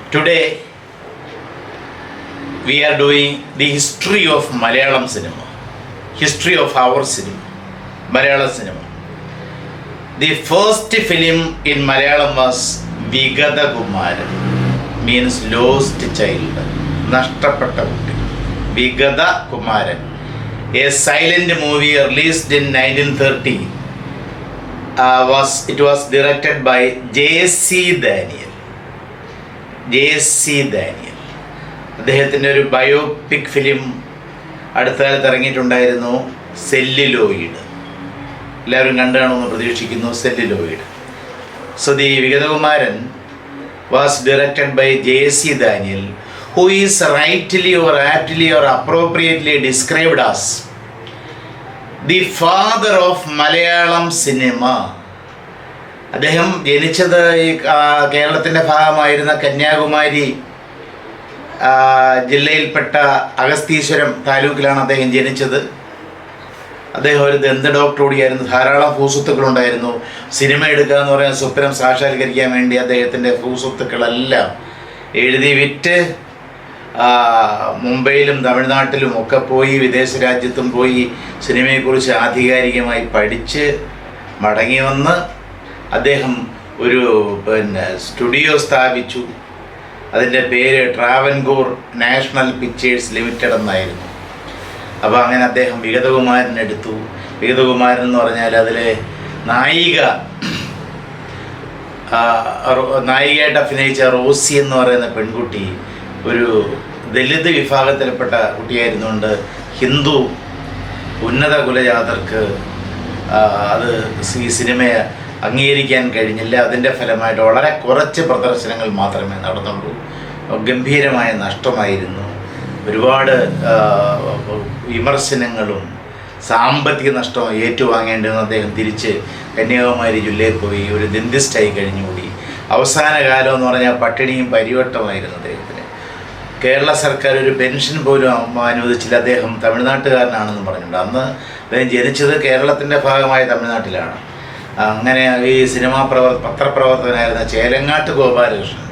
Today we are doing the history of Malayalam cinema, history of our cinema, Malayalam cinema. The first film in Malayalam was Vigatha Kumaran, means lost child, Nashtapatta Kutti. Vigatha Kumaran, a silent movie released in 1930. It was directed by J.C. Daniel. അദ്ദേഹത്തിൻ്റെ ഒരു biopic film അടുത്ത കാലത്ത് ഇറങ്ങിയിട്ടുണ്ടായിരുന്നു, celluloid. എല്ലാവരും കണ്ടു കാണുമെന്ന് പ്രതീക്ഷിക്കുന്നു. Celluloid. So the Vigathakumaran was directed by J.C. Daniel, who is rightly or aptly or appropriately described as the father of Malayalam cinema. അദ്ദേഹം ജനിച്ചത് ഈ കേരളത്തിൻ്റെ ഭാഗമായിരുന്ന കന്യാകുമാരി ജില്ലയിൽപ്പെട്ട അഗസ്തീശ്വരം താലൂക്കിലാണ് അദ്ദേഹം ജനിച്ചത്. അദ്ദേഹം ഒരു ദന്ത ഡോക്ടർ കൂടിയായിരുന്നു. ധാരാളം ഭൂസ്വത്തുക്കളുണ്ടായിരുന്നു. സിനിമ എടുക്കുക എന്ന് പറയുന്ന സ്വപ്നം സാക്ഷാത്കരിക്കാൻ വേണ്ടി അദ്ദേഹത്തിൻ്റെ ഭൂസ്വത്തുക്കളെല്ലാം എഴുതി വിറ്റ് മുംബൈയിലും തമിഴ്നാട്ടിലും ഒക്കെ പോയി, വിദേശ രാജ്യത്തും പോയി സിനിമയെക്കുറിച്ച് ആധികാരികമായി പഠിച്ച് മടങ്ങി വന്ന് അദ്ദേഹം ഒരു സ്റ്റുഡിയോ സ്ഥാപിച്ചു. അതിൻ്റെ പേര് ട്രാവൻകൂർ നാഷണൽ പിക്ചേഴ്സ് ലിമിറ്റഡ് എന്നായിരുന്നു. അപ്പോൾ അങ്ങനെ അദ്ദേഹം വിഗതകുമാരൻ എടുത്തു. വിഗതകുമാരൻ എന്ന് പറഞ്ഞാൽ അതിലെ നായികയായിട്ട് അഭിനയിച്ച റോസി എന്ന് പറയുന്ന പെൺകുട്ടി ഒരു ദലിത് വിഭാഗത്തിൽപ്പെട്ട കുട്ടിയായിരുന്നുകൊണ്ട് ഹിന്ദു ഉന്നത കുലജാതർക്ക് അത് ഈ സിനിമയെ അംഗീകരിക്കാൻ കഴിഞ്ഞില്ല. അതിൻ്റെ ഫലമായിട്ട് വളരെ കുറച്ച് പ്രദർശനങ്ങൾ മാത്രമേ നടന്നുള്ളൂ. ഗംഭീരമായ നഷ്ടമായിരുന്നു. ഒരുപാട് വിമർശനങ്ങളും സാമ്പത്തിക നഷ്ടവും ഏറ്റുവാങ്ങേണ്ടി വന്ന് അദ്ദേഹം തിരിച്ച് കന്യാകുമാരി ജില്ലയിൽ പോയി ഒരു ഡെന്റിസ്റ്റായി കഴിഞ്ഞുകൂടി. അവസാന കാലം എന്ന് പറഞ്ഞാൽ പട്ടിണിയും പരിവട്ടമായിരുന്നു അദ്ദേഹത്തിന്. കേരള സർക്കാർ ഒരു പെൻഷൻ പോലും അനുവദിച്ചില്ല. അദ്ദേഹം തമിഴ്നാട്ടുകാരനാണെന്ന് പറഞ്ഞിട്ടുണ്ട്. അന്ന് അദ്ദേഹം ജനിച്ചത് കേരളത്തിൻ്റെ ഭാഗമായ തമിഴ്നാട്ടിലാണ്. അങ്ങനെ ഈ പത്രപ്രവർത്തകനായിരുന്ന ചേലങ്ങാട്ട് ഗോപാലകൃഷ്ണൻ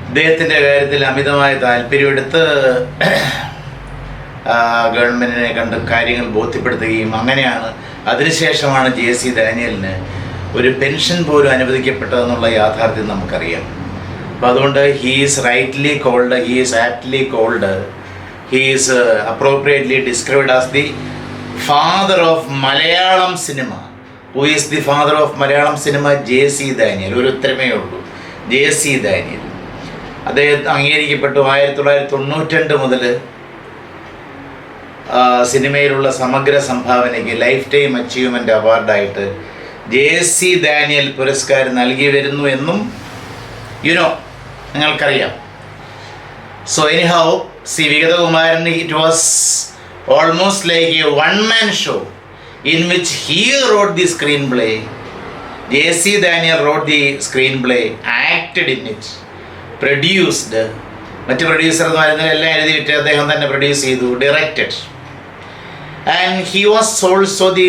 ഇദ്ദേഹത്തിൻ്റെ കാര്യത്തിൽ അമിതമായ താല്പര്യമെടുത്ത് ഗവൺമെൻറ്റിനെ കണ്ട് കാര്യങ്ങൾ ബോധ്യപ്പെടുത്തുകയും അങ്ങനെയാണ് അതിനുശേഷമാണ് J.C. Danielന് ഒരു പെൻഷൻ പോലും അനുവദിക്കപ്പെട്ടതെന്നുള്ള യാഥാർത്ഥ്യം നമുക്കറിയാം. അപ്പോൾ അതുകൊണ്ട് he is aptly called he is appropriately described as the father of Malayalam cinema. Who is the father of Malayalam cinema? J.C. Daniel. ഒരു ഉത്തരമേ ഉള്ളൂ, J.C. Daniel. അദ്ദേഹം അംഗീകരിക്കപ്പെട്ടു. 1992 മുതൽ സിനിമയിലുള്ള സമഗ്ര സംഭാവനയ്ക്ക് ലൈഫ് ടൈം അച്ചീവ്മെൻ്റ് അവാർഡായിട്ട് J.C. Daniel പുരസ്കാരം നൽകി വരുന്നു എന്നും നിങ്ങൾക്കറിയാം. So anyhow Vigathakumaran, it was almost like a one-man show in which he wrote the screenplay. J.C. Daniel wrote the screenplay, acted in it, produced. മറ്റ് പ്രൊഡ്യൂസർമാരെല്ലാം എഴുതിയിട്ട് അദ്ദേഹം തന്നെ പ്രൊഡ്യൂസ് ചെയ്തു, directed. And he was also the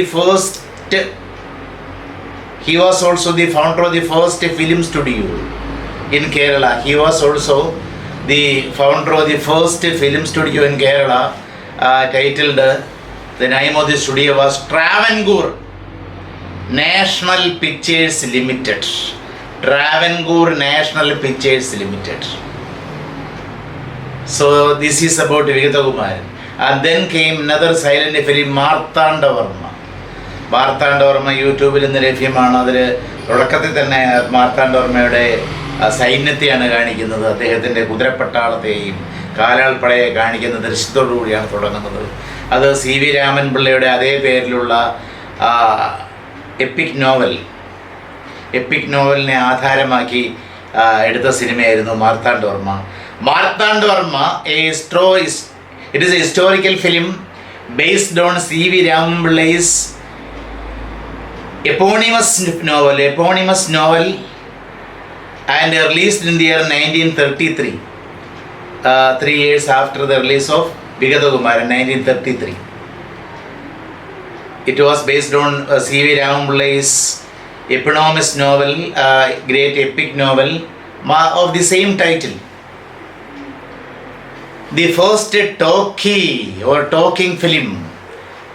founder of the first film studio in Kerala. He was also the founder of the first film studio in Kerala, titled the name of the studio was Travancore National Pictures Limited. Travancore National Pictures Limited. So this is about Vigathakumaran. And then came another silent film, Marthandavarma. Marthandavarma യൂട്യൂബിൽ നിന്ന് ലഭ്യമാണ്. അതിൽ തുടക്കത്തിൽ തന്നെ മാർത്താണ്ഡവർമ്മയുടെ സൈന്യത്തെയാണ് കാണിക്കുന്നത്. അദ്ദേഹത്തിൻ്റെ കുതിരപ്പട്ടാളത്തെയും കാലാൾപ്പടയെ കാണിക്കുന്ന ദൃശ്യത്തോടു കൂടിയാണ് തുടങ്ങുന്നത്. അത് C.V. രാമൻ പിള്ളയുടെ അതേ പേരിലുള്ള എപ്പിക് നോവലിനെ ആധാരമാക്കി എടുത്ത സിനിമയായിരുന്നു Marthanda Varma. It is a historical film based on C.V. Raman പിള്ളൈ's eponymous novel and released in the year 1933, 3 years after the release of Vigathakumaran, 1933. It was based on C.V. Raman Pillai's eponymous novel, great epic novel of the same title. The first talking film,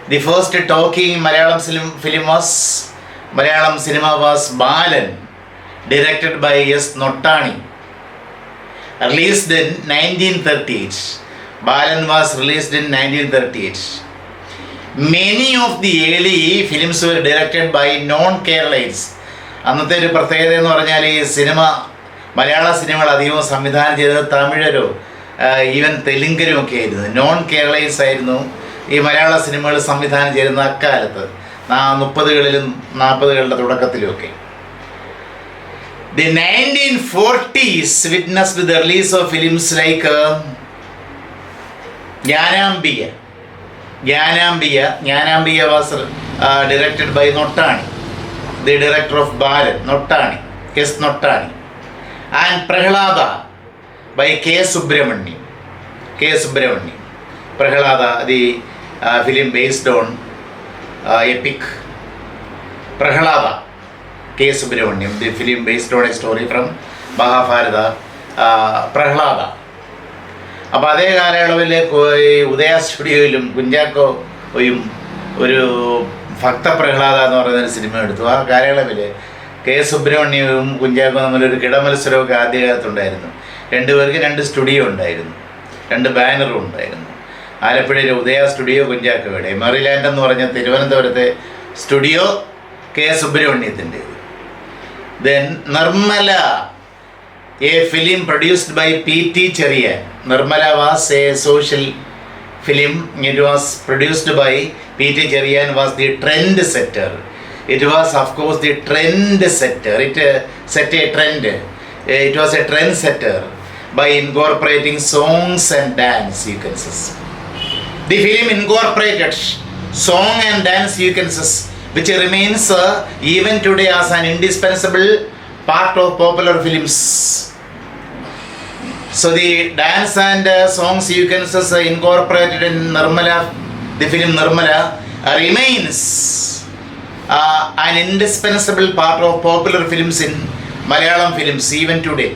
the first talking Malayalam cinema was Balan, directed by S. Nottani, released in 1938. Balan was released in 1938. Many of the early films were directed by non-Keralites. അന്നത്തെ ഒരു പ്രത്യേകത എന്ന് പറഞ്ഞാൽ ഈ മലയാള സിനിമകൾ അധികവും സംവിധാനം ചെയ്തത് തമിഴരോ ഈവൻ തെലുങ്കരും ഒക്കെ ആയിരുന്നു. നോൺ കേരളീസ് ആയിരുന്നു ഈ മലയാള സിനിമകൾ സംവിധാനം ചെയ്യുന്ന അക്കാലത്ത് 30കളിലും 40കളുടെ തുടക്കത്തിലുമൊക്കെ. The 1940s witnessed the release of films like Jnanambika was directed by Nottani, the director of Balan, Nottani, S. Nottani, and Prahalada by K. Subramaniam. Prahalada, the film based on epic Prahalada, K. Subramaniam, the film based on a story from Mahabharata, Prahalada. അപ്പോൾ അതേ കാലയളവിൽ ഉദയ സ്റ്റുഡിയോയിലും കുഞ്ചാക്കോയും ഒരു ഭക്തപ്രഹ്ലാദ എന്ന് പറയുന്നൊരു cinema എടുത്തു. ആ കാലയളവിൽ K സുബ്രഹ്മണ്യവും Kunchacko തമ്മിലൊരു കിടമത്സരമൊക്കെ ആദ്യകാലത്തുണ്ടായിരുന്നു. രണ്ടുപേർക്ക് 2 സ്റ്റുഡിയോ ഉണ്ടായിരുന്നു, 2 ബാനറും ഉണ്ടായിരുന്നു. ആലപ്പുഴയിലെ ഉദയ സ്റ്റുഡിയോ കുഞ്ചാക്കോയുടെ, മെറിലാൻഡ് എന്ന് പറഞ്ഞ തിരുവനന്തപുരത്തെ സ്റ്റുഡിയോ കെ സുബ്രഹ്മണ്യത്തിൻ്റേത്. Then Nirmala, a film produced by P.T. Cheriyan. Nirmala was a social film. It was produced by P.T. Cheriyan, was the trend setter. It was of course the trend setter. It set a trend. It was a trend setter by incorporating songs and dance sequences. The film incorporated song and dance sequences which remains even today as an indispensable part of popular films. So the dance and song sequences incorporated in Nirmala, the film Nirmala, remains an indispensable part of popular films in Malayalam films even today.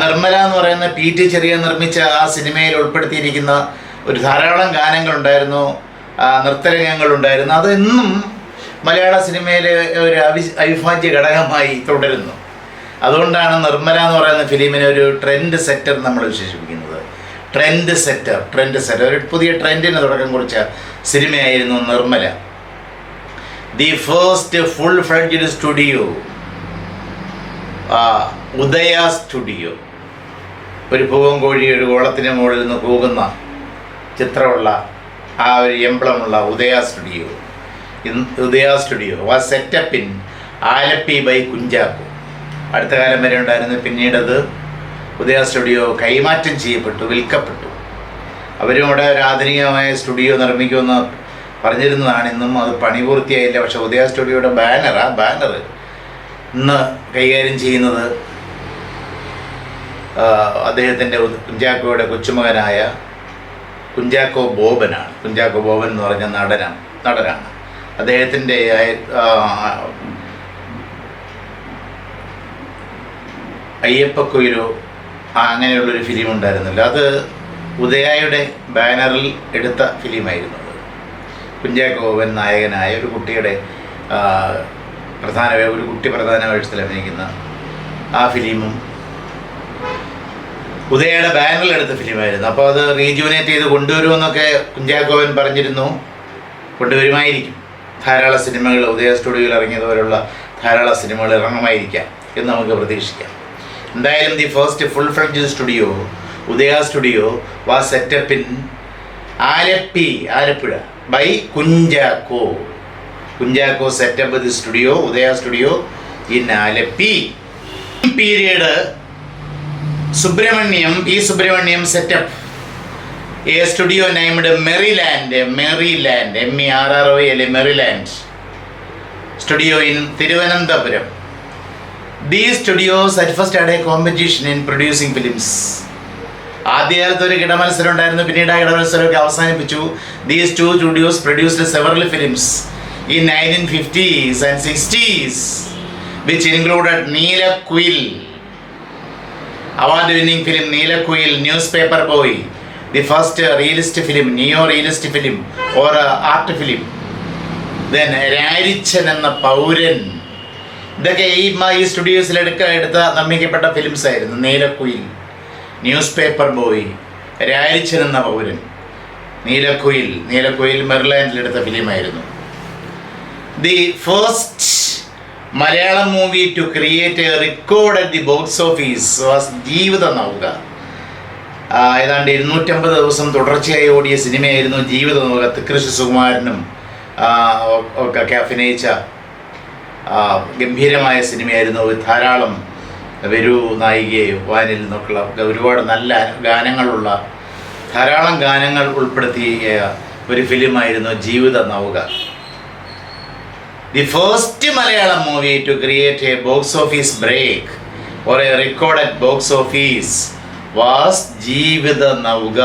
Nirmala എന്ന് പറയുന്ന P.T. Cherian നിർമ്മിച്ച ആ സിനിമയിൽ ഉൾപ്പെടുത്തിയിരിക്കുന്ന ഒരു ധാരാളം ഗാനങ്ങളുണ്ടായിരുന്നു, നൃത്തരംഗങ്ങളുണ്ടായിരുന്നു. അതെന്നും മലയാള സിനിമയിലെ ഒരു അവിഭാജ്യ ഘടകമായി തുടരുന്നു. അതുകൊണ്ടാണ് നിർമ്മല എന്ന് പറയുന്ന ഫിലിമിനെ ഒരു ട്രെൻഡ് സെറ്റർ നമ്മൾ വിശേഷിപ്പിക്കുന്നത്. ട്രെൻഡ് സെറ്റർ ഒരു പുതിയ ട്രെൻഡിന് തുടക്കം കുറിച്ച സിനിമയായിരുന്നു Nirmala. The first full fledged studio Udaya studio, ഒരു പൂവൻകോഴി ഒരു ഗോളത്തിന് മുകളിൽ നിന്ന് പോകുന്ന ചിത്രമുള്ള ആ ഒരു എംബ്ലമുള്ള Udaya studio was set up in Alleppey by Kunchacko. അടുത്ത കാലം വരെ ഉണ്ടായിരുന്നു. പിന്നീടത് ഉദയ സ്റ്റുഡിയോ കൈമാറ്റം ചെയ്യപ്പെട്ടു, വിൽക്കപ്പെട്ടു. അവരും ഇവിടെ ഒരു ആധുനികമായ സ്റ്റുഡിയോ നിർമ്മിക്കുമെന്ന് പറഞ്ഞിരുന്നതാണ്. ഇന്നും അത് പണി പൂർത്തിയായില്ല. പക്ഷേ ഉദയ സ്റ്റുഡിയോയുടെ ബാനർ ഇന്ന് കൈകാര്യം ചെയ്യുന്നത് അദ്ദേഹത്തിൻ്റെ കുഞ്ചാക്കോയുടെ കൊച്ചുമകനായ കുഞ്ചാക്കോ ബോബനാണ്. കുഞ്ചാക്കോ ബോബൻ എന്ന് പറഞ്ഞ നടനാണ്. അദ്ദേഹത്തിൻ്റെ അയ്യപ്പക്കുയിലോ അങ്ങനെയുള്ളൊരു ഫിലിം ഉണ്ടായിരുന്നില്ല. അത് ഉദയയുടെ ബാനറിൽ എടുത്ത ഫിലിമായിരുന്നു. കുഞ്ചാക്കോ ബോബൻ നായകനായ ഒരു കുട്ടിയുടെ ഒരു കുട്ടി പ്രധാന വേഷത്തിൽ അഭിനയിക്കുന്ന ആ ഫിലിമും ഉദയയുടെ ബാനറിൽ എടുത്ത ഫിലിമായിരുന്നു. അപ്പോൾ അത് റീജുവിനേറ്റ് ചെയ്ത് കൊണ്ടുവരുമെന്നൊക്കെ കുഞ്ചാക്കോവൻ പറഞ്ഞിരുന്നു. കൊണ്ടുവരുമായിരിക്കും. ധാരാളം സിനിമകൾ ഉദയ സ്റ്റുഡിയോയിൽ ഇറങ്ങിയതുപോലുള്ള ധാരാളം സിനിമകൾ ഇറങ്ങുമായിരിക്കാം എന്ന് നമുക്ക് പ്രതീക്ഷിക്കാം. എന്തായാലും the first full fledged studio Udaya studio was set up in Alappuzha by Kunchacko. Kunchacko set up the studio Udaya studio in Alleppey. Period Subrahmanyam set up a studio named Merryland, MERROYL, Merryland studio in Thiruvananthapuram. These studios at first had a competition in producing films. ആദ്യകാലത്ത് ഒരു കിടമത്സരം ഉണ്ടായിരുന്നു. പിന്നീട് ആ കിടമത്സരമൊക്കെ അവസാനിപ്പിച്ചു. These two studios produced several films in 1950s and 60s which included Neelakuil, award winning film Neelakuil, Newspaper Boy, the first realist film, neo-realist film or art film. Then Rarichan Enna പൗരൻ, ഇതൊക്കെ ഈ സ്റ്റുഡിയോസിൽ എടുത്ത നിർമ്മിക്കപ്പെട്ട ഫിലിംസ് ആയിരുന്നു. Neelakuyil, newspaper boy, Rarichan Enna Pauran, Neelakuyil മെറിലാൻഡിലെടുത്ത ഫിലിമായിരുന്നു. The first Malayalam movie to create a record at the box office was Jeevitha Nauka. ഏതാണ്ട് 250 ദിവസം തുടർച്ചയായി ഓടിയ സിനിമയായിരുന്നു ജീവിത നൗക. തിക്കൃഷി സുകുമാരനും ഒക്കെ അഭിനയിച്ച ഗംഭീരമായ സിനിമയായിരുന്നു. ധാരാളം വരൂ നായികയെ വാനിൽ നിന്നൊക്കെയുള്ള ഒരുപാട് നല്ല ഗാനങ്ങളുള്ള ധാരാളം ഗാനങ്ങൾ ഉൾപ്പെടുത്തിയ ഒരു ഫിലിമായിരുന്നു Jeevitha Nauka. The first Malayalam movie to create a box office break or a record at box office was Jeevitha Nauka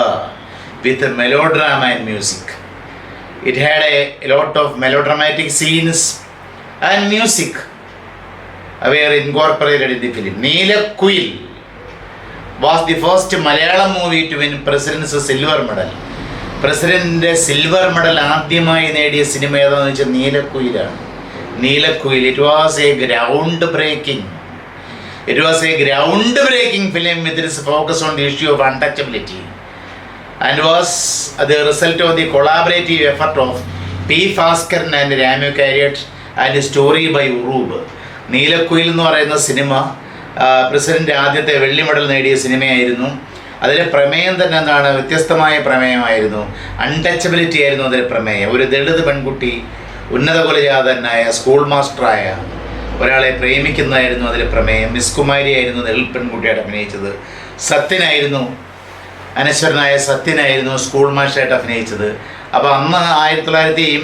with melodrama and music. It had a lot of melodramatic scenes and music were incorporated in the film. Neelakuil was the first Malayalam movie to win President's Silver Medal. പ്രസിഡന്റിൻ്റെ silver medal ആദ്യമായി നേടിയ cinema ഏതാണെന്ന് വെച്ചാൽ നീലക്കുയിലാണ്. Neelakuyil, it was a groundbreaking film with its focus on the issue of untouchability and was the result of the collaborative effort of P. Bhaskaran and Ramu Carriot and a story by Urub. Neelakuyil എന്ന് പറയുന്ന cinema president ആദ്യത്തെ വെള്ളി medal നേടിയ സിനിമയായിരുന്നു. അതിലെ പ്രമേയം തന്നെ എന്താണ്, വ്യത്യസ്തമായ പ്രമേയമായിരുന്നു. അൺടച്ചബിലിറ്റി ആയിരുന്നു അതിലെ പ്രമേയം. ഒരു ദളിത് പെൺകുട്ടി ഉന്നത കുലജാതനായ സ്കൂൾ മാസ്റ്ററായ ഒരാളെ പ്രേമിക്കുന്നതായിരുന്നു അതിലെ പ്രമേയം. മിസ് കുമാരി ആയിരുന്നു ദളിത് പെൺകുട്ടിയായിട്ട് അഭിനയിച്ചത്. അനശ്വരനായ സത്യനായിരുന്നു സ്കൂൾ മാസ്റ്ററായിട്ട് അഭിനയിച്ചത്. അപ്പോൾ അന്ന് 1900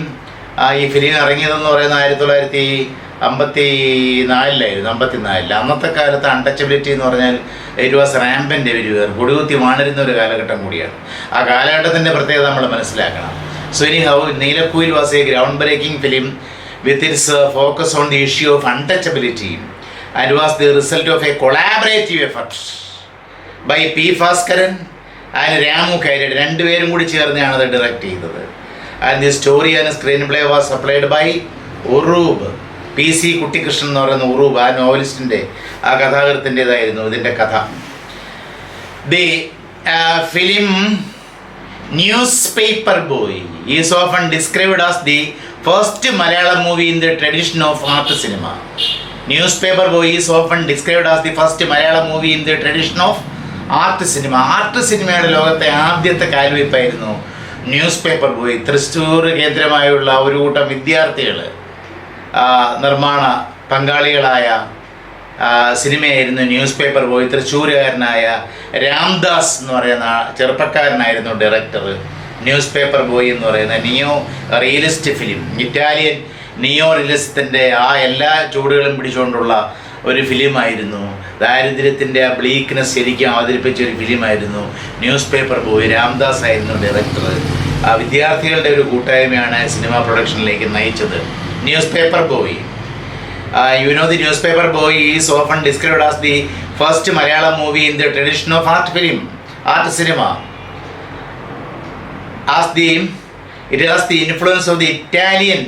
ഈ ഫിലിം ഇറങ്ങിയതെന്ന് പറയുന്നത് 1954 അന്നത്തെ കാലത്ത് അൺടച്ചബിലിറ്റി എന്ന് പറഞ്ഞാൽ ഇറ്റ് വാസ് റാമ്പൻ്റ് എവരിവെയർ, കൊടികുത്തി വാണിരുന്ന ഒരു കാലഘട്ടം കൂടിയാണ്. ആ കാലഘട്ടത്തിൻ്റെ പ്രത്യേകത നമ്മൾ മനസ്സിലാക്കണം. സോ ഇനി Neelakuyil was a groundbreaking film with its focus on the issue of untouchability and was the result of a collaborative effort by P Bhaskaran and Ramu Kariat, രണ്ടുപേരും കൂടി ചേർന്നാണ് അത് ഡയറക്റ്റ് ചെയ്തത്. And the story and screenplay was supplied by Uroob. PC Kuttikrishnan എന്ന് പറയുന്ന ഉറൂബ്, ആ നോവലിസ്റ്റിൻ്റെ ആ കഥാകൃത്തിൻ്റെതായിരുന്നു ഇതിൻ്റെ കഥ. The film newspaper boy is often described as the first Malayalam movie in the tradition of art cinema. News paper boy is often described as the first Malayalam movie in the tradition of art cinema. Art സിനിമയുടെ ലോകത്തെ ആദ്യത്തെ കാൽവയ്പ്പായിരുന്നു news paper boy. Thrissur കേന്ദ്രമായുള്ള ഒരു കൂട്ടം വിദ്യാർത്ഥികൾ നിർമ്മാണ പങ്കാളികളായ സിനിമയായിരുന്നു news paper boy. തൃശ്ശൂരുകാരനായ Ramdas എന്ന് പറയുന്ന ചെറുപ്പക്കാരനായിരുന്നു ഡയറക്ടർ. ന്യൂസ് പേപ്പർ ബോയ് എന്ന് പറയുന്ന നിയോ റിയലിസ്റ്റ് ഫിലിം, ഇറ്റാലിയൻ നിയോ റിയലിസത്തിൻ്റെ ആ എല്ലാ ചൂടുകളും പിടിച്ചുകൊണ്ടുള്ള ഒരു ഫിലിമായിരുന്നു. ദാരിദ്ര്യത്തിൻ്റെ ആ ബ്ലീക്ക്നെസ് ശരിക്കും അവതരിപ്പിച്ച ഒരു ഫിലിമായിരുന്നു ന്യൂസ് പേപ്പർ ബോയ്. രാംദാസ് ആയിരുന്നു ഡയറക്ടർ. ആ വിദ്യാർത്ഥികളുടെ ഒരു കൂട്ടായ്മയാണ് സിനിമാ പ്രൊഡക്ഷനിലേക്ക് നയിച്ചത്. News paper boy, you know the news paper boy is often described as the first Malayalam movie in the tradition of art cinema. It has the influence of the Italian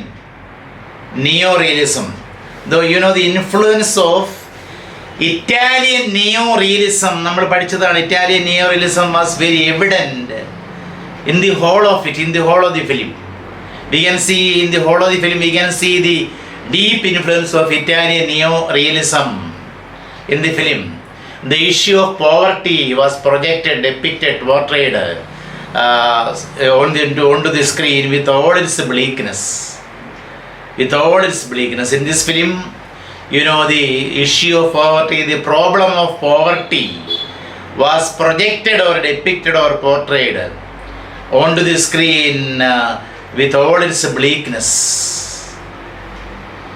neo-realism. Though you know the influence of Italian neo-realism, നമ്മൾ പഠിച്ചതാണ്. Italian neo-realism was very evident in the whole of it, in the whole of the film. We can see in the whole of the film, we can see the deep influence of Italian neo-realism in the film. The issue of poverty was projected, depicted, portrayed onto the screen with all its bleakness. In this film, you know, the issue of poverty, the problem of poverty was projected or depicted or portrayed onto the screen with all its bleakness.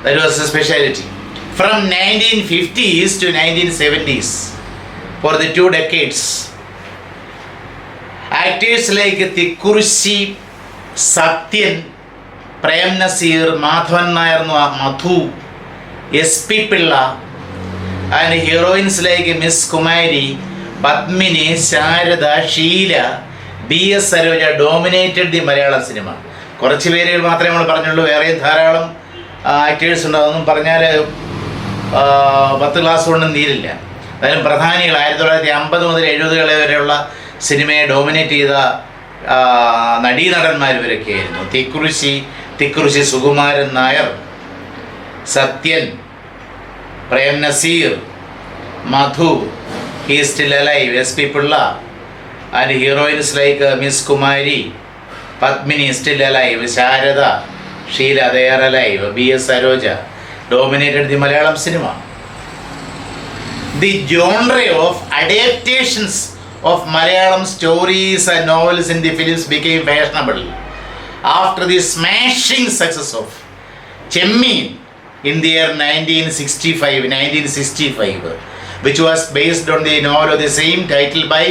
That was a speciality. From 1950s to 1970s, for the 2 decades, actors like Tikkurushi, Satyan, Prem Nasir, Madhavan Nair, Madhu, S.P. Pilla, and heroines like Miss Kumari Padmini, Sarada, Sheela, BS Saroja dominated the Malayalam cinema. കുറച്ച് പേരുകൾ മാത്രമേ നമ്മൾ പറഞ്ഞുള്ളൂ, വേറെയും ധാരാളം actors ഉണ്ട്. അതൊന്നും പറഞ്ഞാൽ 10 ക്ലാസ് കൊണ്ടും തീരില്ല. അതായത് പ്രധാനികൾ 1950 മുതൽ 70 വരെയുള്ള സിനിമയെ ഡോമിനേറ്റ് ചെയ്ത നടീനടന്മാർ ഇവരൊക്കെ ആയിരുന്നു. Thikkurissy Sukumaran Nair, Sathyan, Prem Nazir, Madhu, he still alive, SP Pillai, and heroines like Miss Kumari, Padmini still alive, Sharada, Sheela they are alive, BS Saroja dominated the Malayalam cinema. The genre of adaptations of Malayalam stories and novels in the films became fashionable after the smashing success of Chemmeen in the year 1965, which was based on the novel of the same title by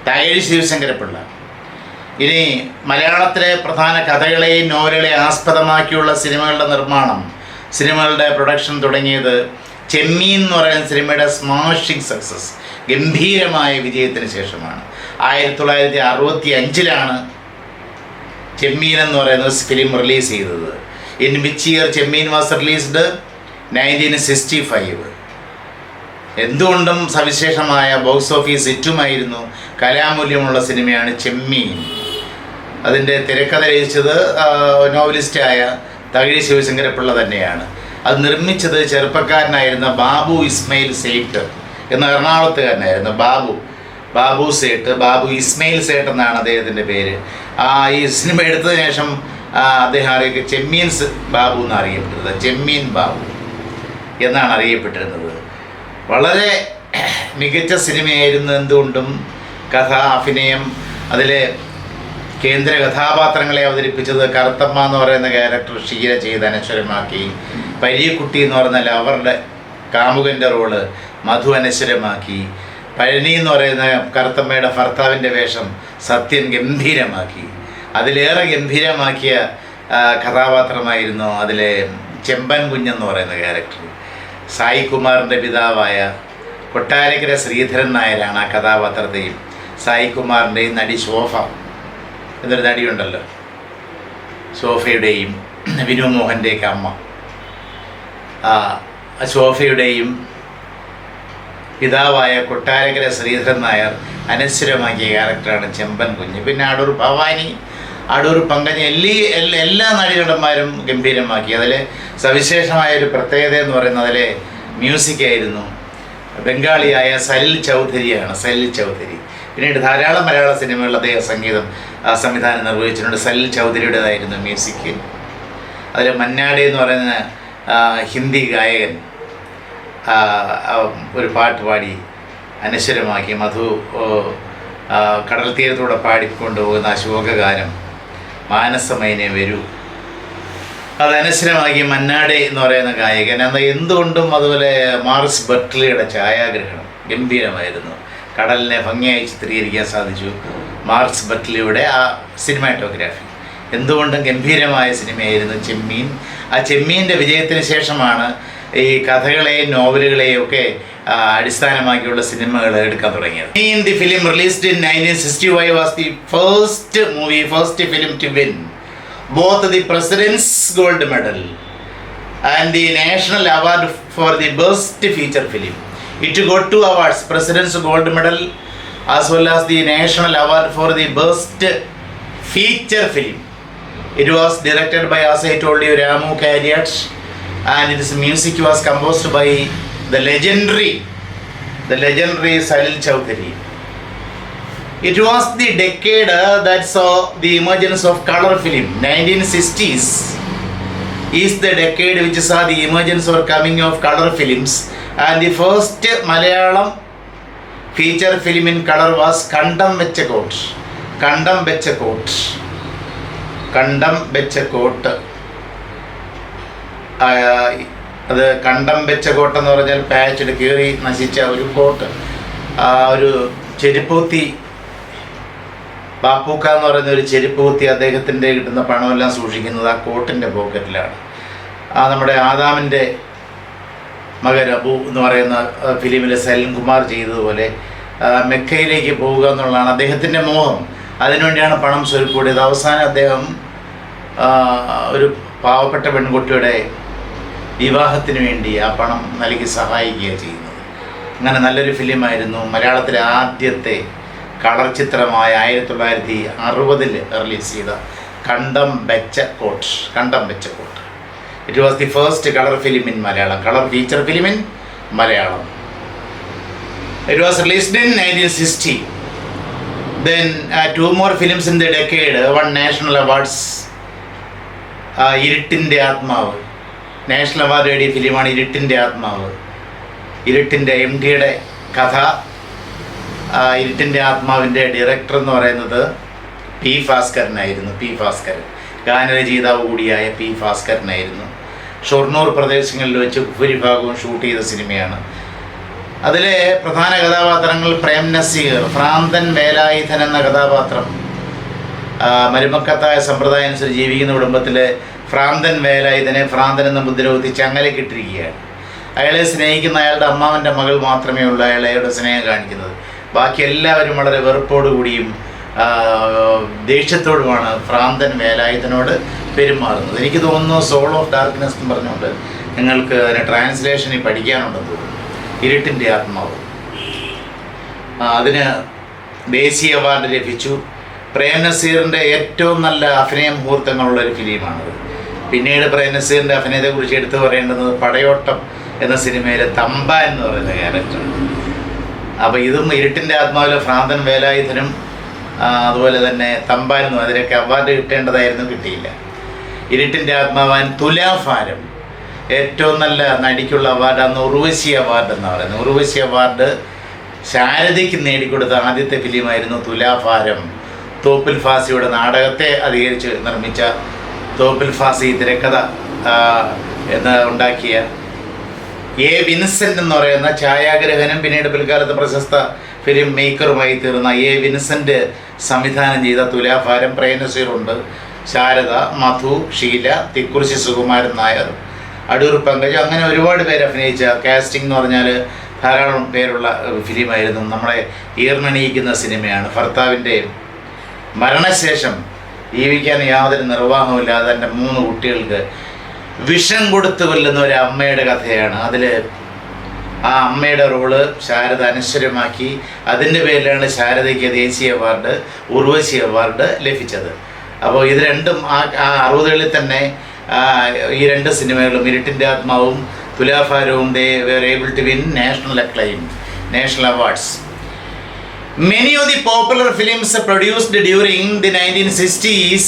Tagari Sivasankarapilla. ഇനി മലയാളത്തിലെ പ്രധാന കഥകളെയും നോവലുകളെയും ആസ്പദമാക്കിയുള്ള സിനിമകളുടെ production തുടങ്ങിയത് ചെമ്മീൻ എന്ന് പറയുന്ന സിനിമയുടെ smashing success, ഗംഭീരമായ വിജയത്തിന് ശേഷമാണ്. 1965 ചെമ്മീൻ എന്ന് പറയുന്ന ഫിലിം റിലീസ് ചെയ്തത്. In which year Chemmeen was released? 1965. എന്തുകൊണ്ടും സവിശേഷമായ ബോക്സ് ഓഫീസ് ഹിറ്റുമായിരുന്നു, കലാമൂല്യമുള്ള സിനിമയാണ് ചെമ്മീൻ. അതിൻ്റെ തിരക്കഥ രചിച്ചത് നോവലിസ്റ്റായ തകഴി ശിവശങ്കരപ്പിള്ള തന്നെയാണ്. അത് നിർമ്മിച്ചത് ചെറുപ്പക്കാരനായിരുന്ന ബാബു ഇസ്മയിൽ സേട്ട് എന്ന എറണാകുളത്തുകാരനായിരുന്നു. ബാബു ഇസ്മയിൽ സേട്ട് എന്നാണ് അദ്ദേഹത്തിൻ്റെ പേര്. ഈ സിനിമ എടുത്തതിന് ശേഷം അദ്ദേഹം ചെമ്മീൻ ബാബു എന്നാണ് അറിയപ്പെട്ടത്. ചെമ്മീൻ ബാബു എന്നാണ് അറിയപ്പെട്ടിരുന്നത്. വളരെ മികച്ച സിനിമയായിരുന്നു. എന്തുകൊണ്ടും കഥ, അഭിനയം, അതിലെ കേന്ദ്ര കഥാപാത്രങ്ങളെ അവതരിപ്പിച്ചത് കറുത്തമ്മ എന്ന് പറയുന്ന ക്യാരക്ടർ ഷീല ചെയ്ത് അനശ്വരമാക്കി. പരീക്കുട്ടി എന്ന് പറയുന്ന ലവറുടെ കാമുകൻ്റെ റോള് മധു അനശ്വരമാക്കി. പഴനി എന്ന് പറയുന്ന കറുത്തമ്മയുടെ ഭർത്താവിൻ്റെ വേഷം സത്യൻ ഗംഭീരമാക്കി. അതിലേറെ ഗംഭീരമാക്കിയ കഥാപാത്രമായിരുന്നു അതിലെ ചെമ്പൻ കുഞ്ഞെന്ന് പറയുന്ന ക്യാരക്ടർ. സായി കുമാറിൻ്റെ പിതാവായ കൊട്ടാരക്കര ശ്രീധരൻ നായരാണ് ആ കഥാപാത്രത്തെയും. സായി കുമാറിൻ്റെയും നടി ശോഭ എന്നൊരു നടിയുണ്ടല്ലോ, ശോഭയുടെയും വിനു മോഹൻ്റെയൊക്കെ അമ്മ, ശോഭയുടെയും പിതാവായ കൊട്ടാരക്കര ശ്രീധരൻ നായർ അനശ്വരമാക്കിയ ക്യാരക്ടറാണ് ചെമ്പൻ കുഞ്ഞ്. പിന്നെ അടൂർ ഭവാനി, അടൂർ പങ്കജ, എല്ലാ നടീനടന്മാരും ഗംഭീരമാക്കി. അതിലെ സവിശേഷമായൊരു പ്രത്യേകത എന്ന് പറയുന്നത് അതിലെ മ്യൂസിക്കായിരുന്നു. ബംഗാളിയായ സലിൽ ചൗധരി. പിന്നീട് ധാരാളം മലയാള സിനിമകളിൽ അദ്ദേഹം സംവിധാനം നിർവഹിച്ചിട്ടുണ്ട്. സലിൽ ചൗധരിയുടേതായിരുന്നു മ്യൂസിക്. അതിൽ മന്നാടെ എന്ന് പറയുന്ന ഹിന്ദി ഗായകൻ ഒരു പാട്ട് പാടി അനശ്വരമാക്കി. മധു കടൽ തീരത്തൂടെ പാടിക്കൊണ്ടുപോകുന്ന അശോകഗാനം മാനസമൈനെ വരൂ, അത് അനശ്വരമാക്കി മന്നാടെ എന്ന് പറയുന്ന ഗായകൻ. എന്നാൽ എന്തുകൊണ്ടും അതുപോലെ മാർസ് ബട്ട്ലിയുടെ ഛായാഗ്രഹണം ഗംഭീരമായിരുന്നു. കടലിനെ ഭംഗിയായി ചിത്രീകരിക്കാൻ സാധിച്ചു മാർസ് ബട്ട്ലിയുടെ ആ സിനിമാറ്റോഗ്രാഫി. എന്തുകൊണ്ടും ഗംഭീരമായ സിനിമയായിരുന്നു ചെമ്മീൻ. ആ ചെമ്മീൻ്റെ വിജയത്തിന് ശേഷമാണ് ഈ കഥകളെയും നോവലുകളെയും ഒക്കെ അടിസ്ഥാനമാക്കിയുള്ള സിനിമകൾ എടുക്കാൻ തുടങ്ങിയത്. The film released in 1965 was the first film to win both the President's Gold Medal and the National Award for the Best Feature Film. It got 2 awards, President's Gold Medal as well as the National Award for the Best Feature Film. It was directed by, as I told you, Ramu Kariat, and its music was composed by the legendary Salil Chowdhury. It was the decade that saw the emergence of color film. 1960s is the decade which saw the emergence or coming of color films, and the first Malayalam feature film in color was Kandam Vechakot. അത് കണ്ടം Becha coat എന്ന് പറഞ്ഞാൽ പാച്ചിട്ട് കീറി നശിച്ച ഒരു coat. ഒരു ചെരുപ്പൂത്തി, ബാപ്പൂക്ക എന്ന് പറയുന്ന ഒരു ചെരുപ്പൂത്തി അദ്ദേഹത്തിൻ്റെ കിട്ടുന്ന പണമെല്ലാം സൂക്ഷിക്കുന്നത് ആ കോട്ടിൻ്റെ പോക്കറ്റിലാണ്. നമ്മുടെ ആദാമിൻ്റെ മകൻ അബു എന്ന് പറയുന്ന ഫിലിമിൽ സലിം കുമാർ ചെയ്തതുപോലെ മെക്കയിലേക്ക് പോവുക എന്നുള്ളതാണ് അദ്ദേഹത്തിൻ്റെ മോഹം. അതിനുവേണ്ടിയാണ് പണം സ്വരുക്കൂടിയത്. അവസാനം അദ്ദേഹം ഒരു പാവപ്പെട്ട പെൺകുട്ടിയുടെ വിവാഹത്തിന് വേണ്ടി ആ പണം നൽകി സഹായിക്കുകയാണ് ചെയ്യുന്നത്. അങ്ങനെ നല്ലൊരു ഫിലിമായിരുന്നു. മലയാളത്തിലെ ആദ്യത്തെ കളർ ചിത്രമായ 1960 റിലീസ് ചെയ്ത Kandam Becha Coat. It was the first colour film in Malayalam, colour feature film in Malayalam. It was released in 1960. Then 2 more films in the decade won national awards. ഇരുട്ടിൻ്റെ ആത്മാവ് നാഷണൽ അവാർഡ് നേടിയ ഫിലിമാണ് ഇരുട്ടിൻ്റെ ആത്മാവ്. ഇരുട്ടിൻ്റെ MD യുടെ കഥ. ഇരുട്ടിൻ്റെ ആത്മാവിൻ്റെ ഡയറക്ടർ എന്ന് പറയുന്നത് പി ഭാസ്കരൻ. ഗാനരചയിതാവ് കൂടിയായ പി ഭാസ്കരനായിരുന്നു. ഷൊർണൂർ പ്രദേശങ്ങളിൽ വെച്ച് ഭൂരിഭാഗവും ഷൂട്ട് ചെയ്ത സിനിമയാണ്. അതിലെ പ്രധാന കഥാപാത്രങ്ങൾ പ്രേം നസീർ, ഭ്രാന്തൻ വേലായുധൻ എന്ന കഥാപാത്രം. മരുമക്കത്തായ സമ്പ്രദായം അനുസരിച്ച് ജീവിക്കുന്ന കുടുംബത്തിലെ ഭ്രാന്തൻ വേലായുധനെ ഭ്രാന്തൻ എന്ന മുദ്ര കുത്തി ചങ്ങലക്കിട്ടിരിക്കുകയാണ്. അയാളെ സ്നേഹിക്കുന്ന അയാളുടെ അമ്മാവൻ്റെ മകൾ മാത്രമേ ഉള്ളൂ അയാളുടെ സ്നേഹം കാണിക്കുന്നത്. ബാക്കി എല്ലാവരും വളരെ വെറുപ്പോടുകൂടിയും ദേഷ്യത്തോടുമാണ് ഭ്രാന്തൻ വേലായുധനോട് പെരുമാറുന്നത്. എനിക്ക് തോന്നുന്നു സോൾ ഓഫ് ഡാർക്ക്നെസ് എന്ന് പറഞ്ഞുകൊണ്ട് നിങ്ങൾക്ക് അതിന് ട്രാൻസ്ലേഷനിൽ പഠിക്കാനുണ്ടെന്ന് തോന്നുന്നു. ഇരുട്ടിൻ്റെ ആത്മാവ് അതിന് ദേശീയ അവാർഡ് ലഭിച്ചു. പ്രേം നസീറിൻ്റെ ഏറ്റവും നല്ല അഭിനയ മുഹൂർത്തങ്ങളുള്ളൊരു ഫിലിമാണത്. പിന്നീട് പ്രേം നസീറിൻ്റെ അഭിനയത്തെക്കുറിച്ച് എടുത്തു പറയേണ്ടുന്നത് പടയോട്ടം എന്ന സിനിമയിലെ തമ്പ എന്ന് പറയുന്ന ക്യാരക്ടറാണ്. അപ്പോൾ ഇതും ഇരുട്ടിൻ്റെ ആത്മാവിലെ ഭ്രാന്തൻ വേലായുധനും അതുപോലെ തന്നെ തമ്പാനും അതിനൊക്കെ അവാർഡ് കിട്ടേണ്ടതായിരുന്നു, കിട്ടിയില്ല. ഇരുട്ടിൻ്റെ ആത്മാവാൻ തുലാഭാരം ഏറ്റവും നല്ല നടിക്കുള്ള അവാർഡാണ് ഉർവശി അവാർഡ് എന്ന് പറയുന്നത്. ഉർവശി അവാർഡ് ശാരദയ്ക്ക് നേടിക്കൊടുത്ത ആദ്യത്തെ ഫിലിമായിരുന്നു തുലാഭാരം. തോപ്പിൽ ഫാസിയുടെ നാടകത്തെ അധികരിച്ച് നിർമ്മിച്ച തോപ്പിൽ ഫാസി തിരക്കഥ ഉണ്ടാക്കിയ വിൻസെൻ്റ് എന്ന് പറയുന്ന ഛായാഗ്രഹനും പിന്നീട് പിൽക്കാലത്ത് പ്രശസ്ത ഫിലിം മേക്കറുമായി തീർന്ന വിൻസെൻ്റ് സംവിധാനം ചെയ്ത തുലാഭാരം. പ്രേം നസീറുണ്ട്, ശാരദ, മധു, ഷീല, തിക്കുറിശി സുകുമാരൻ നായർ, അടൂർ പങ്കജ്, അങ്ങനെ ഒരുപാട് പേര് അഭിനയിച്ച കാസ്റ്റിംഗ് എന്ന് പറഞ്ഞാൽ ധാരാളം പേരുള്ള ഫിലിമായിരുന്നു. നമ്മളെ ഈർണണിയിക്കുന്ന സിനിമയാണ്. ഭർത്താവിൻ്റെ മരണശേഷം ജീവിക്കാൻ യാതൊരു നിർവാഹമില്ലാതെ തൻ്റെ 3 കുട്ടികൾക്ക് വിഷം കൊടുത്തു കൊല്ലുന്ന ഒരു അമ്മയുടെ കഥയാണ്. അതിൽ ആ അമ്മയുടെ റോള് ശാരദ അനശ്വരമാക്കി. അതിൻ്റെ പേരിലാണ് ശാരദയ്ക്ക് ദേശീയ അവാർഡ്, ഉർവശി അവാർഡ് ലഭിച്ചത്. അപ്പോൾ ഇത് രണ്ടും ആ 60കളിൽ തന്നെ ഈ 2 സിനിമകളും ഇരുട്ടിൻ്റെ ആത്മാവും തുലാഭാരവും they were able to win national acclaim, national awards. Many of the popular films produced during the 1960s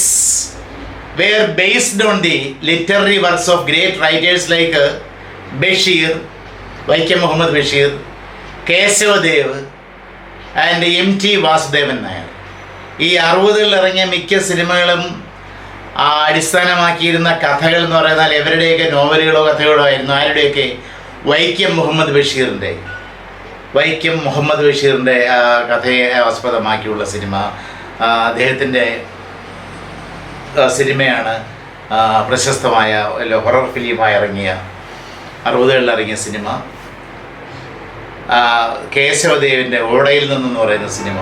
were based on the literary works of great writers like Bashir, Vaikam Muhammad Bashir, Kesavadev and M.T. Vasudevan Nair. ഈ 60കളിൽ ഇറങ്ങിയ മിക്ക സിനിമകളും അടിസ്ഥാനമാക്കിയിരുന്ന കഥകൾ എന്ന് പറയുന്നാൽ എവരുടെയൊക്കെ നോവലുകളോ കഥകളോ ആയിരുന്നു. ആരുടെയൊക്കെ? വൈക്കം മുഹമ്മദ് ബഷീറിൻ്റെ കഥയെ ആസ്പദമാക്കിയുള്ള സിനിമ. അദ്ദേഹത്തിൻ്റെ സിനിമയാണ് പ്രശസ്തമായ ഹൊറർ ഫിലിമായി ഇറങ്ങിയ 60കളിൽ ഇറങ്ങിയ സിനിമ. കേശവദേവിൻ്റെ ഓടയിൽ നിന്നെന്ന് പറയുന്ന സിനിമ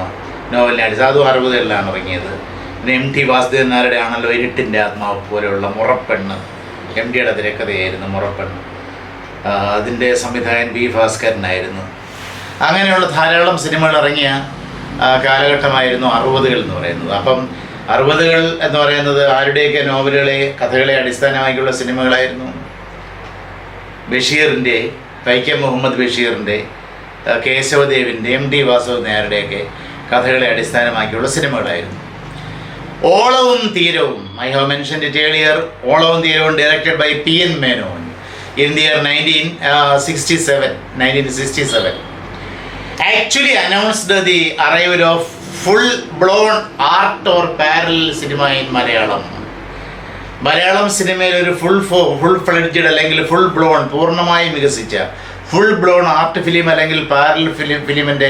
നോവലിനെ അടിച്ച് അതും 60കളിലാണ് ഇറങ്ങിയത്. പിന്നെ M.T. വാസുദേവൻ നായരുടെ ആണല്ലോ ഇരുട്ടിൻ്റെ ആത്മാവ് പോലെയുള്ള മുറപ്പെണ്ണ്. MD യുടെ തിരക്കഥയായിരുന്നു മുറപ്പെണ്ണ്. അതിൻ്റെ സംവിധായകൻ പി ഭാസ്കരനായിരുന്നു. അങ്ങനെയുള്ള ധാരാളം സിനിമകൾ ഇറങ്ങിയ കാലഘട്ടമായിരുന്നു 60കൾ എന്ന് പറയുന്നത്. അപ്പം 60കൾ എന്ന് പറയുന്നത് ആരുടെയൊക്കെ നോവലുകളെ കഥകളെ അടിസ്ഥാനമാക്കിയുള്ള സിനിമകളായിരുന്നു? ബഷീറിൻ്റെ, വൈക്കം മുഹമ്മദ് ബഷീറിൻ്റെ, കേശവദേവിൻ്റെ, M.D. വാസുദേവൻ നായരുടെയൊക്കെ കഥകളെ അടിസ്ഥാനമാക്കിയുള്ള സിനിമകളായിരുന്നു. Olavum Theeravum, I have mentioned it earlier. Olavum Theeravum directed by P.N. Menon in the year 1967 actually announced the arrival of full-blown art or parallel cinema in Malayalam സിനിമയിൽ ഒരു ഫുൾ ഫ്ലെഡ്ജഡ് അല്ലെങ്കിൽ ഫുൾ ബ്ലോൺ പൂർണ്ണമായും വികസിച്ച ഫുൾ ബ്ലോൺ ആർട്ട് ഫിലിം അല്ലെങ്കിൽ parallel ഫിലിമിൻ്റെ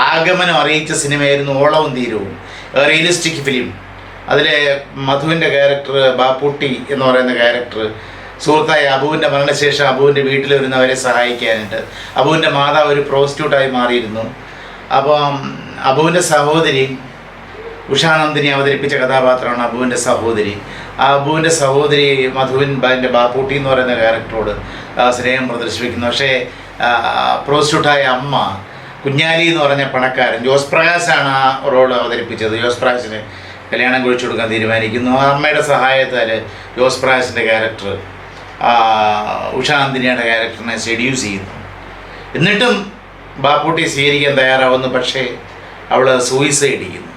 ആഗമനം അറിയിച്ച സിനിമയായിരുന്നു ഓളവും തീരവും. Realistic film. അതിലെ മധുവിൻ്റെ ക്യാരക്ടർ, ബാപ്പുട്ടി എന്ന് പറയുന്ന ക്യാരക്ടർ, സുഹൃത്തായ അബുവിൻ്റെ മരണശേഷം അബുവിൻ്റെ വീട്ടിൽ വരുന്നവരെ സഹായിക്കാനായിട്ട് അബുവിൻ്റെ മാതാവ് ഒരു പ്രോസ്റ്റിറ്റ്യൂട്ടായി മാറിയിരുന്നു. അപ്പം അബുവിൻ്റെ സഹോദരി ഉഷാനന്ദിനി അവതരിപ്പിച്ച കഥാപാത്രമാണ് അബുവിൻ്റെ സഹോദരി. ആ അബുവിൻ്റെ സഹോദരി മധുവിൻ്റെ ബാപ്പൂട്ടി എന്ന് പറയുന്ന ക്യാരക്ടറോട് സ്നേഹം പ്രദർശിപ്പിക്കുന്നു. പക്ഷേ പ്രോസ്റ്റിറ്റ്യൂട്ടായ അമ്മ കുഞ്ഞാലി എന്ന് പറഞ്ഞ പണക്കാരൻ ജോസ് പ്രകാശാണ് ആ റോൾ അവതരിപ്പിച്ചത്. ജോസ് പ്രകാശിന് കല്യാണം കഴിച്ചു കൊടുക്കാൻ തീരുമാനിക്കുന്നു. ആ അമ്മയുടെ സഹായത്താൽ ജോസ് പ്രകാശിൻ്റെ ക്യാരക്ടർ ഉഷാനന്ദിനിയുടെ ക്യാരക്ടറിനെ സെഡ്യൂസ് ചെയ്യുന്നു. എന്നിട്ടും ബാപ്പൂട്ടി സ്വീകരിക്കാൻ തയ്യാറാവുന്നു. പക്ഷേ അവൾ സൂയിസൈഡ് ചെയ്യുന്നു.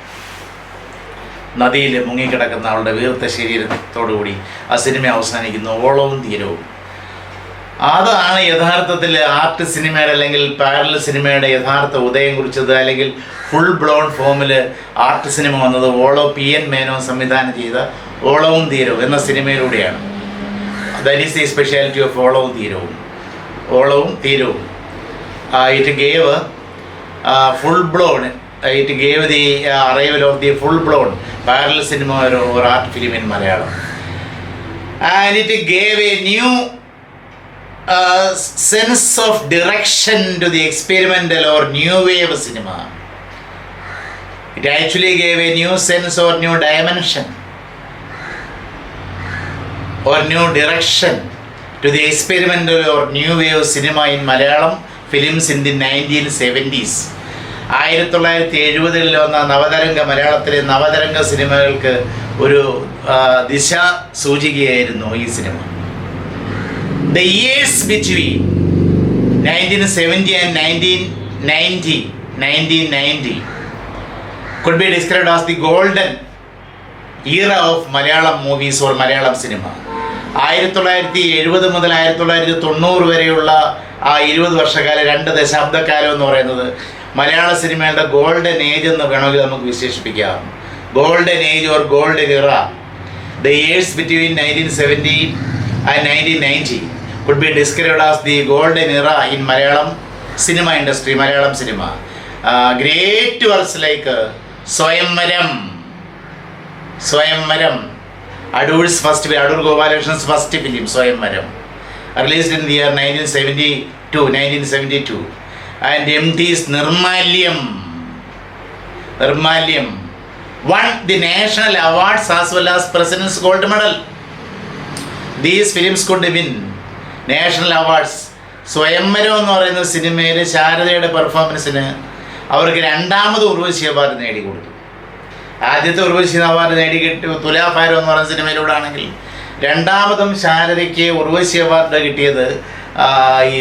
നദിയിൽ മുങ്ങിക്കിടക്കുന്ന അവളുടെ വീർത്ത ശരീരത്തോടുകൂടി ആ സിനിമ അവസാനിക്കുന്നു. ഓളവും തീരവും. അതാണ് യഥാർത്ഥത്തിൽ ആർട്ട് സിനിമയുടെ അല്ലെങ്കിൽ പാരലൽ സിനിമയുടെ യഥാർത്ഥ ഉദയം കുറിച്ചത്. അല്ലെങ്കിൽ ഫുൾ ബ്ലോൺ ഫോമിൽ ആർട്ട് സിനിമ വന്നത് ഓളോ PN മേനോൻ സംവിധാനം ചെയ്ത ഓളവും തീരവും എന്ന സിനിമയിലൂടെയാണ്. That is the speciality of Olavum Theeravum. It gave full blown, it gave the arrival of the full blown parallel cinema or art film in Malayalam, and it gave a new sense of direction to the experimental or new wave cinema. It actually gave a new sense or new dimension or new direction to the experimental or new wave cinema in Malayalam films in the 1970s. 1970-കളിൽ വന്ന നവതരംഗ മലയാളത്തിലെ നവതരംഗ സിനിമകൾക്ക് ഒരു ദിശ സൂചികയായിരുന്നു ഈ cinema. The years between 1970 and 1990 could be described as the golden era of Malayalam movies or Malayalam cinema. 1970 മുതൽ 1990 വരെയുള്ള ആ 20 വർഷക്കാലം, 2 ദശാബ്ദക്കാലം എന്ന് പറയുന്നത് മലയാള സിനിമയുടെ ഗോൾഡൻ ഏജ് എന്ന് വേണമെങ്കിൽ നമുക്ക് വിശേഷിപ്പിക്കാം. ഗോൾഡൻ ഏജ് ഓർ ഗോൾഡൻ ഇറ. The years between 1970 and 1990 could be described as the golden era in Malayalam cinema industry, Malayalam cinema. Great works like Swayamvaram, Adur Gopalakrishna's first film, Swayamvaram, released in the year 1972, and M.T.'s Nirmalyam won the national awards as well as President's Gold Medal. These films could win national awards. സ്വയംവരം എന്ന് പറയുന്ന സിനിമയിൽ ശാരദയുടെ പെർഫോമൻസിന് അവർക്ക് 2ാമത് Urvashi award നേടിക്കൊടുത്തു. ആദ്യത്തെ Urvashi award നേടിക്കിട്ടി തുലാഭാരം എന്ന് പറയുന്ന സിനിമയിലൂടെ ആണെങ്കിൽ, 2ാമതും ശാരദയ്ക്ക് ഉർവശി അവാർഡ് കിട്ടിയത് ഈ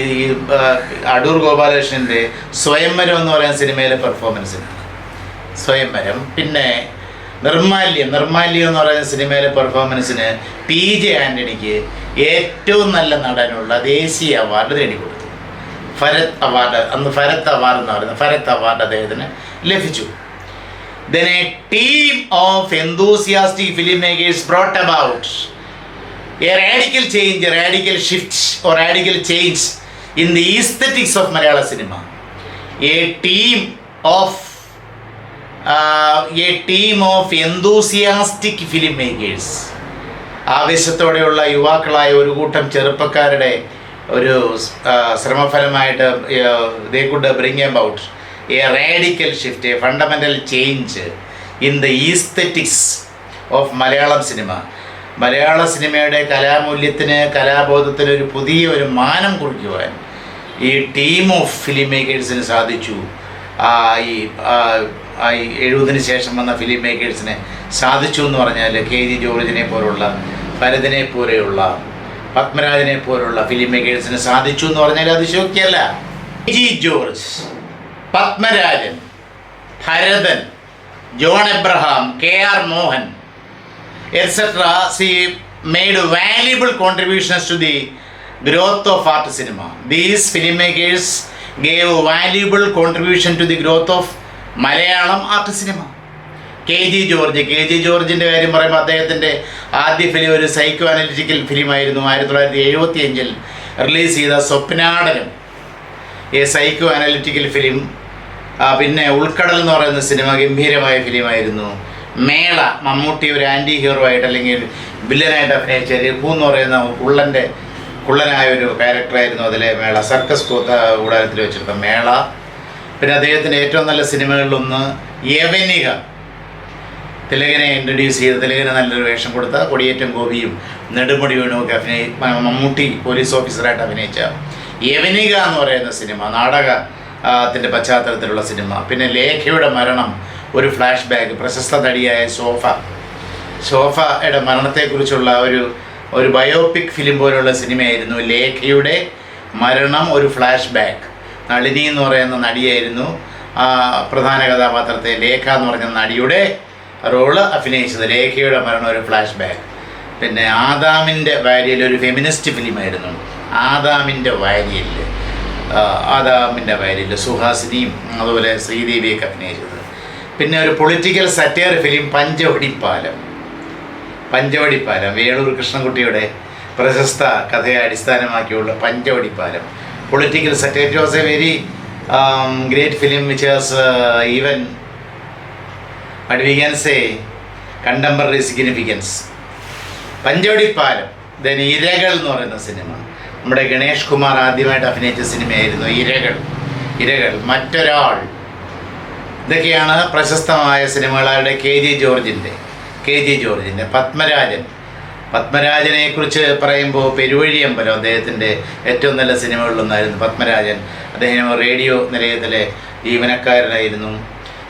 അടൂർ ഗോപാലകൃഷ്ണൻ്റെ സ്വയംവരം എന്ന് പറയുന്ന സിനിമയിലെ പെർഫോമൻസിനാണ്. സ്വയംവരം. പിന്നെ നിർമാല്യം എന്ന് പറയുന്ന സിനിമയിലെ പെർഫോമൻസിന് PJ ആൻ്റണിക്ക് ഏറ്റവും നല്ല നടനുള്ള ദേശീയ അവാർഡ് നേടിക്കൊടുത്തു. ഫരത് അവാർഡ്, അന്ന് ഫരത് അവാർഡ് എന്ന് പറയുന്നത് ഫരത് അവാർഡ് അദ്ദേഹത്തിന് ലഭിച്ചു. Then a team of enthusiastic filmmakers brought about a radical change, a radical shift or radical change in the aesthetics of Malayalam cinema. A team of enthusiastic filmmakers. ആവേശത്തോടെയുള്ള യുവാക്കളായ ഒരു കൂട്ടം ചെറുപ്പക്കാരുടെ ഒരു ശ്രമഫലമായിട്ട് they could bring about a radical shift, a fundamental change in the aesthetics of Malayalam cinema. മലയാള സിനിമയുടെ കലാമൂല്യത്തിന്, കലാബോധത്തിന് ഒരു പുതിയ ഒരു മാനം കുറിക്കുവാൻ ഈ ടീം ഓഫ് ഫിലിം മേക്കേഴ്സിന് സാധിച്ചു. ഈ 70-ന് ശേഷം വന്ന ഫിലിം മേക്കേഴ്സിനെ സാധിച്ചു എന്ന് പറഞ്ഞാൽ KG ജോർജിനെ പോലുള്ള, ഭരതനെ പോലെയുള്ള, പത്മരാജനെ പോലുള്ള ഫിലിം മേക്കേഴ്സിന് സാധിച്ചു എന്ന് പറഞ്ഞാൽ അതിശയോക്തിയല്ല. KG George, Padmarajan, Bharathan, John Abraham, KR Mohan, etc. She made valuable contributions to the growth of art cinema. These filmmakers gave valuable contribution to the growth of Malayalam art cinema. KG ജോർജിൻ്റെ കാര്യം പറയുമ്പോൾ അദ്ദേഹത്തിൻ്റെ ആദ്യ ഫിലിം ഒരു സൈക്കോ അനലിറ്റിക്കൽ ഫിലിമായിരുന്നു. 1975 റിലീസ് ചെയ്ത സ്വപ്നാടനം, എ സൈക്കോ അനലിറ്റിക്കൽ ഫിലിം. പിന്നെ ഉൾക്കടൽ എന്ന് പറയുന്ന സിനിമ ഗംഭീരമായ ഫിലിമായിരുന്നു. മേള, മമ്മൂട്ടി ഒരു ആൻറ്റി ഹീറോ ആയിട്ട് അല്ലെങ്കിൽ വില്ലനായിട്ട് അഭിനയിച്ച രഘു എന്ന് പറയുന്ന കുള്ളനായ ഒരു ക്യാരക്ടറായിരുന്നു അതിലെ മേള. സർക്കസ് കൂടാരത്തിൽ വെച്ചെടുത്ത മേള. പിന്നെ അദ്ദേഹത്തിൻ്റെ ഏറ്റവും നല്ല സിനിമകളിലൊന്ന് യവനിക. തിലകനെ ഇൻട്രൊഡ്യൂസ് ചെയ്ത് തിലകന് നല്ലൊരു വേഷം കൊടുത്ത കൊടിയേറ്റം ഗോപിയും നെടുമുടി വേണുവൊക്കെ മമ്മൂട്ടി പോലീസ് ഓഫീസറായിട്ട് അഭിനയിച്ച യവനിക എന്ന് പറയുന്ന സിനിമ, നാടകത്തിൻ്റെ പശ്ചാത്തലത്തിലുള്ള സിനിമ. പിന്നെ ലേഖയുടെ മരണം, ഒരു ഫ്ലാഷ് ബാക്ക്. പ്രശസ്ത നടിയായ ശോഭയുടെ മരണത്തെക്കുറിച്ചുള്ള ഒരു ബയോപിക് ഫിലിം പോലുള്ള സിനിമയായിരുന്നു ലേഖയുടെ മരണം, ഒരു ഫ്ലാഷ് ബാക്ക്. നളിനി എന്ന് പറയുന്ന നടിയായിരുന്നു പ്രധാന കഥാപാത്രത്തെ ലേഖ എന്ന് പറഞ്ഞ നടിയുടെ റോള് അഭിനയിച്ചത്. ലേഖയുടെ മരണം, ഒരു ഫ്ലാഷ് ബാക്ക്. പിന്നെ ആദാമിൻ്റെ വാരിയൽ, ഒരു ഫെമിനിസ്റ്റ് ഫിലിമായിരുന്നു ആദാമിൻ്റെ വാരിയൽ സുഹാസിനിയും അതുപോലെ ശ്രീദേവിയൊക്കെ അഭിനയിച്ചത്. പിന്നെ ഒരു political satire film Panchavadippalam, Veloor കൃഷ്ണൻകുട്ടിയുടെ പ്രശസ്ത കഥയെ അടിസ്ഥാനമാക്കിയുള്ള Panchavadippalam. Political satire. It was a very great film which was even what we can say contemporary significance. Panchavadippalam. Then Irakal എന്ന് പറയുന്ന സിനിമ, നമ്മുടെ ഗണേഷ് കുമാർ ആദ്യമായിട്ട് അഭിനയിച്ച സിനിമയായിരുന്നു ഇരകൾ. മറ്റൊരാൾ. ഇതൊക്കെയാണ് പ്രശസ്തമായ സിനിമകളുടെ കെ ജി ജോർജിൻ്റെ പത്മരാജനെക്കുറിച്ച് പറയുമ്പോൾ പെരുവഴി അമ്പലം അദ്ദേഹത്തിൻ്റെ ഏറ്റവും നല്ല സിനിമകളിലൊന്നായിരുന്നു പത്മരാജൻ. അദ്ദേഹം റേഡിയോ നിലയത്തിലെ ജീവനക്കാരനായിരുന്നു.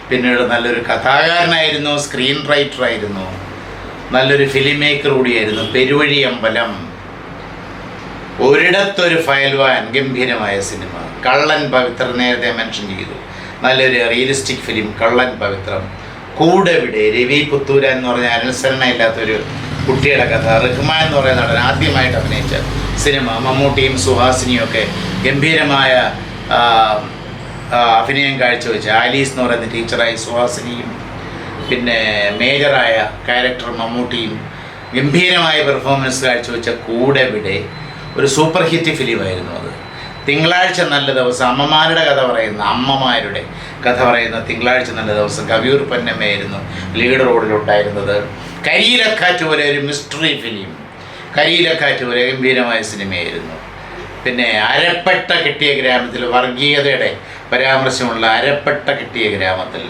പിന്നീട് നല്ലൊരു കഥാകാരനായിരുന്നു, സ്ക്രീൻ റൈറ്ററായിരുന്നു, നല്ലൊരു ഫിലിം മേക്കർ കൂടിയായിരുന്നു. പെരുവഴി അമ്പലം. ഒരിടത്തൊരു ഫയൽവാൻ, ഗംഭീരമായ സിനിമ. കള്ളൻ പവിത്രൻ നേരത്തെ മെൻഷൻ ചെയ്തു, നല്ലൊരു റിയലിസ്റ്റിക് ഫിലിം കള്ളൻ പവിത്രം. കൂടെവിടെ, രവി പുത്തൂരൻ എന്ന് പറഞ്ഞ അനുസരണയില്ലാത്തൊരു കുട്ടിയുടെ കഥ. റഹ്മാൻ എന്ന് പറയുന്ന നടൻ ആദ്യമായിട്ട് അഭിനയിച്ച സിനിമ. മമ്മൂട്ടിയും സുഹാസിനിയും ഒക്കെ ഗംഭീരമായ അഭിനയം കാഴ്ചവെച്ച. ആലീസ് എന്ന് പറയുന്ന ടീച്ചറായി സുഹാസിനിയും പിന്നെ മേജറായ ക്യാരക്ടർ മമ്മൂട്ടിയും ഗംഭീരമായ പെർഫോമൻസ് കാഴ്ചവെച്ച കൂടെവിടെ ഒരു സൂപ്പർ ഹിറ്റ് ഫിലിമായിരുന്നു അത്. തിങ്കളാഴ്ച നല്ല ദിവസം, അമ്മമാരുടെ കഥ പറയുന്ന തിങ്കളാഴ്ച നല്ല ദിവസം. കവിയൂർ പൊന്നമ്മയായിരുന്നു ലീഡ് റോഡിലുണ്ടായിരുന്നത്. കരിയിലക്കാറ്റ് പോലെ ഒരു മിസ്റ്ററി ഫിലിം, ഗംഭീരമായ സിനിമയായിരുന്നു. പിന്നെ അരപ്പെട്ട കിട്ടിയ ഗ്രാമത്തിൽ, വർഗീയതയുടെ പരാമർശമുള്ള അരപ്പെട്ട കിട്ടിയ ഗ്രാമത്തിൽ,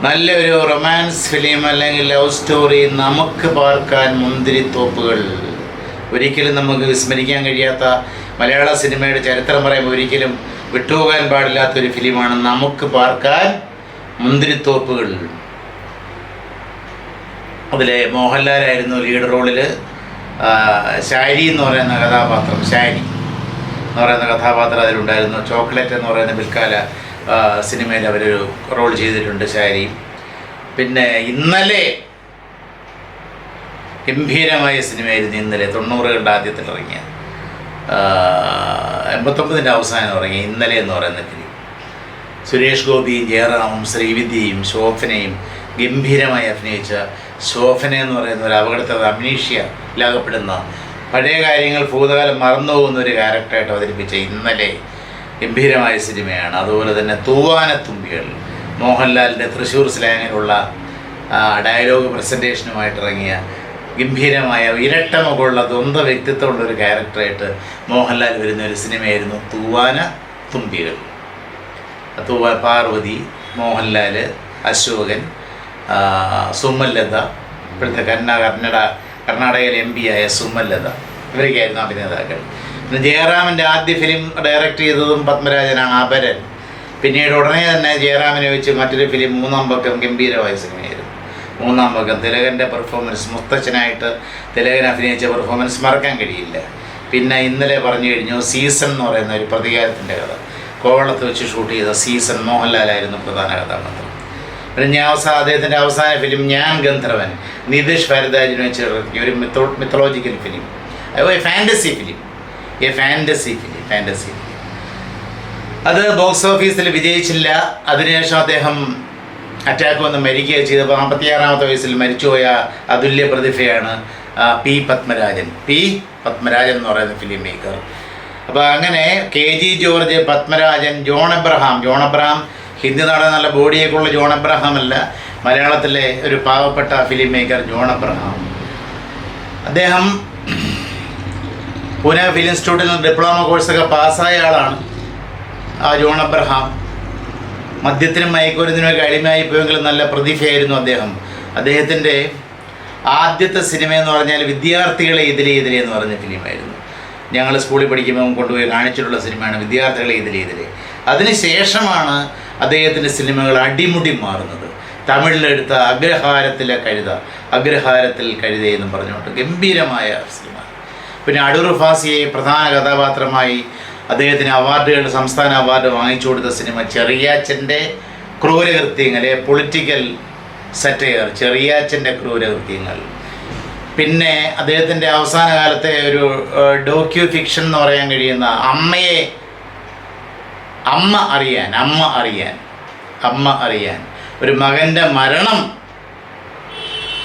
നല്ലൊരു റൊമാൻസ് ഫിലിം അല്ലെങ്കിൽ ലവ് സ്റ്റോറി. നമുക്ക് പാർക്കാൻ മുന്തിരിത്തോപ്പുകൾ. ഒരിക്കലും നമുക്ക് വിസ്മരിക്കാൻ കഴിയാത്ത മലയാള സിനിമയുടെ ചരിത്രം പറയുമ്പോൾ ഒരിക്കലും വിട്ടുപോകാൻ പാടില്ലാത്തൊരു ഫിലിമാണ് നമുക്ക് പാർക്കാൻ മുന്തിരിത്തോപ്പുകൾ. അതിലെ മോഹൻലാലായിരുന്നു ലീഡ് റോളിൽ. ശാരി എന്ന് പറയുന്ന കഥാപാത്രം അതിലുണ്ടായിരുന്നു. ചോക്ലേറ്റ് എന്ന് പറയുന്ന പിൽക്കാല സിനിമയിൽ അവരൊരു റോൾ ചെയ്തിട്ടുണ്ട് ശാരി. പിന്നെ ഇന്നലെ, ഗംഭീരമായ സിനിമയായിരുന്നു ഇന്നലെ. 90കളുടെ ആദ്യത്തിൽ ഇറങ്ങിയ, 89ൻ്റെ അവസാനം ഇറങ്ങിയ ഇന്നലെ എന്ന് പറയുന്ന ഫിലിം. സുരേഷ് ഗോപിയും ജയറാമും ശ്രീവിദ്യയും ശോഭനയും ഗംഭീരമായി അഭിനയിച്ച ശോഭന എന്ന് പറയുന്ന ഒരു അപകടത്തിൽ അമ്നീഷ്യയിലാകപ്പെടുന്ന, പഴയ കാര്യങ്ങൾ ഭൂതകാലം മറന്നുപോകുന്ന ഒരു ക്യാരക്ടറായിട്ട് അവതരിപ്പിച്ച ഇന്നലെ ഗംഭീരമായ സിനിമയാണ്. അതുപോലെ തന്നെ തൂവാനത്തുമ്പികൾ, മോഹൻലാലിൻ്റെ തൃശ്ശൂർ സ്ലാങ്ങിലുള്ള ഡയലോഗ് പ്രസൻറ്റേഷനുമായിട്ട് ഇറങ്ങിയ ഗംഭീരമായ ഇരട്ട മുകളുള്ള ദ്വന്ദ്വ വ്യക്തിത്വമുള്ളൊരു ക്യാരക്ടറായിട്ട് മോഹൻലാൽ വരുന്ന ഒരു സിനിമയായിരുന്നു തൂവാനത്തുമ്പികൾ. പാർവതി, മോഹൻലാൽ, അശോകൻ, സുമലത, ഇപ്പോഴത്തെ കർണാടകയിലെ MP ആയ സുമലത, ഇവരൊക്കെയായിരുന്നു അഭിനേതാക്കൾ. പിന്നെ ജയറാമിൻ്റെ ആദ്യ ഫിലിം ഡയറക്റ്റ് ചെയ്തതും പത്മരാജനാണ്, അപരൻ. പിന്നീട് ഉടനെ തന്നെ ജയറാമിനെ വെച്ച് മറ്റൊരു ഫിലിം മൂന്നാം പക്കം, ഗംഭീരമായ സിനിമയായിരുന്നു മൂന്നാം പക്കം. തിലകൻ്റെ പെർഫോമൻസ്, മുത്തച്ഛനായിട്ട് തിലകൻ അഭിനയിച്ച പെർഫോമൻസ് മറക്കാൻ കഴിയില്ല. പിന്നെ ഇന്നലെ പറഞ്ഞു കഴിഞ്ഞു സീസൺ എന്ന് പറയുന്ന ഒരു പ്രതികാരത്തിൻ്റെ കഥ, കോവളത്ത് വെച്ച് ഷൂട്ട് ചെയ്ത സീസൺ. മോഹൻലാലായിരുന്നു പ്രധാന കഥാപാത്രം. പിന്നെ അദ്ദേഹത്തിൻ്റെ അവസാന ഫിലിം ഞാൻ ഗന്ധർവൻ, നിതീഷ് ഭാരദ്വാജിനെ വെച്ച് ഒരു മിത്തോളജിക്കൽ ഫിലിം, ഫാൻറ്റസി ഫിലിം. അത് ബോക്സ് ഓഫീസിൽ വിജയിച്ചില്ല. അതിനുശേഷം അദ്ദേഹം അറ്റാക്ക് വന്ന് മരിക്കുകയും ചെയ്തപ്പോൾ 56ാമത്തെ വയസ്സിൽ മരിച്ചുപോയ അതുല്യ പ്രതിഭയാണ് പി പത്മരാജൻ എന്ന് പറയുന്ന ഫിലിം മേക്കർ. അപ്പോൾ അങ്ങനെ KG George, Padmarajan, John Abraham Hindi നടൻ, നല്ല ബോഡിയൊക്കെ ഉള്ള ജോൺ എബ്രഹാം അല്ല, മലയാളത്തിലെ ഒരു പാവപ്പെട്ട ഫിലിം മേക്കർ ജോൺ എബ്രഹാം. അദ്ദേഹം പൂനെ ഫിലിം ഇൻസ്റ്റിറ്റ്യൂട്ടിൽ നിന്ന് ഡിപ്ലോമ കോഴ്സൊക്കെ പാസ്സായ ആളാണ് ജോൺ എബ്രഹാം. മദ്യത്തിനും മയക്കുമരുന്നിനുമൊക്കെ അടിമയായി പോയെങ്കിലും നല്ല പ്രതിഭയായിരുന്നു അദ്ദേഹം. അദ്ദേഹത്തിൻ്റെ ആദ്യത്തെ സിനിമ എന്ന് പറഞ്ഞാൽ വിദ്യാർത്ഥികളെ ഇതിലെ എന്ന് പറഞ്ഞ ഫിലിമായിരുന്നു. ഞങ്ങൾ സ്കൂളിൽ പഠിക്കുമ്പോൾ കൊണ്ടുപോയി കാണിച്ചിട്ടുള്ള സിനിമയാണ് വിദ്യാർത്ഥികളെ ഇതിലെ. അതിനുശേഷമാണ് അദ്ദേഹത്തിൻ്റെ സിനിമകൾ അടിമുടി മാറുന്നത്. തമിഴിലെടുത്ത അഗ്രഹാരത്തിൽ കഴുത എന്നും പറഞ്ഞുകൊണ്ട് ഗംഭീരമായ സിനിമ. പിന്നെ അടൂർ ഫാസിയെ പ്രധാന കഥാപാത്രമായി അദ്ദേഹത്തിന് സംസ്ഥാന അവാർഡ് വാങ്ങിച്ചു കൊടുത്ത സിനിമ ചെറിയാച്ചൻ്റെ ക്രൂരകൃത്യങ്ങൾ, പൊളിറ്റിക്കൽ സറ്റയർ, ചെറിയാച്ചൻ്റെ ക്രൂരകൃത്യങ്ങൾ. പിന്നെ അദ്ദേഹത്തിൻ്റെ അവസാന കാലത്തെ ഒരു ഡോക്യു ഫിക്ഷൻ എന്ന് പറയാൻ കഴിയുന്ന അമ്മ അറിയാൻ ഒരു മകൻ്റെ മരണം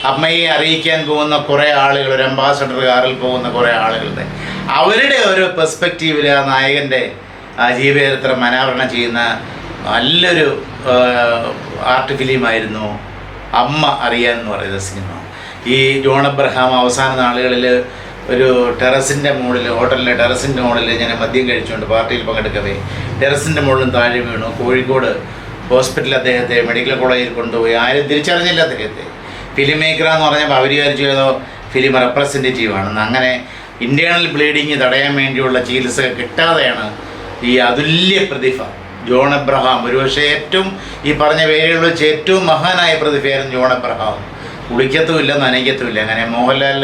അമ്മയെ അറിയിക്കാൻ പോകുന്ന കുറേ ആളുകൾ, ഒരു അംബാസഡർ കാറിൽ പോകുന്ന കുറേ ആളുകളുടെ അവരുടെ ഒരു പെർസ്പെക്റ്റീവിൽ ആ നായകൻ്റെ ജീവചരിത്രം അനാവരണം ചെയ്യുന്ന നല്ലൊരു ആർട്ട് ഫിലിമായിരുന്നു അമ്മ അറിയാൻ എന്ന് പറയുന്ന സിനിമ. ഈ ജോൺ അബ്രഹാം അവസാന നാളുകളിൽ ഒരു ടെറസിൻ്റെ മുകളിൽ, ഹോട്ടലിലെ ടെറസിൻ്റെ മുകളിൽ ഞാൻ മദ്യം കഴിച്ചുകൊണ്ട് പാർട്ടിയിൽ പങ്കെടുക്കവേ ടെറസിൻ്റെ മുകളിലും താഴെ വീണു. കോഴിക്കോട് ഹോസ്പിറ്റലിൽ അദ്ദേഹത്തെ മെഡിക്കൽ കോളേജിൽ കൊണ്ടുപോയി. ആരും തിരിച്ചറിഞ്ഞില്ല അദ്ദേഹത്തെ. ഫിലിം മേക്കറാന്ന് പറഞ്ഞപ്പോൾ അവർ വിചാരിച്ചു ഏതോ ഫിലിം റെപ്രസെൻറ്റേറ്റീവാണെന്ന്. അങ്ങനെ ഇൻറ്റേർണൽ ബ്ലീഡിങ് തടയാൻ വേണ്ടിയുള്ള ചികിത്സ കിട്ടാതെയാണ് ഈ അതുല്യ പ്രതിഭ ജോൺ അബ്രഹാം, ഒരുപക്ഷെ ഏറ്റവും ഈ പറഞ്ഞ പേരുകളിൽ വെച്ച് ഏറ്റവും മഹാനായ പ്രതിഭയായിരുന്നു ജോൺ അബ്രഹാം. കുളിക്കത്തുമില്ല, നനയ്ക്കത്തുമില്ല. അങ്ങനെ മോഹൻലാൽ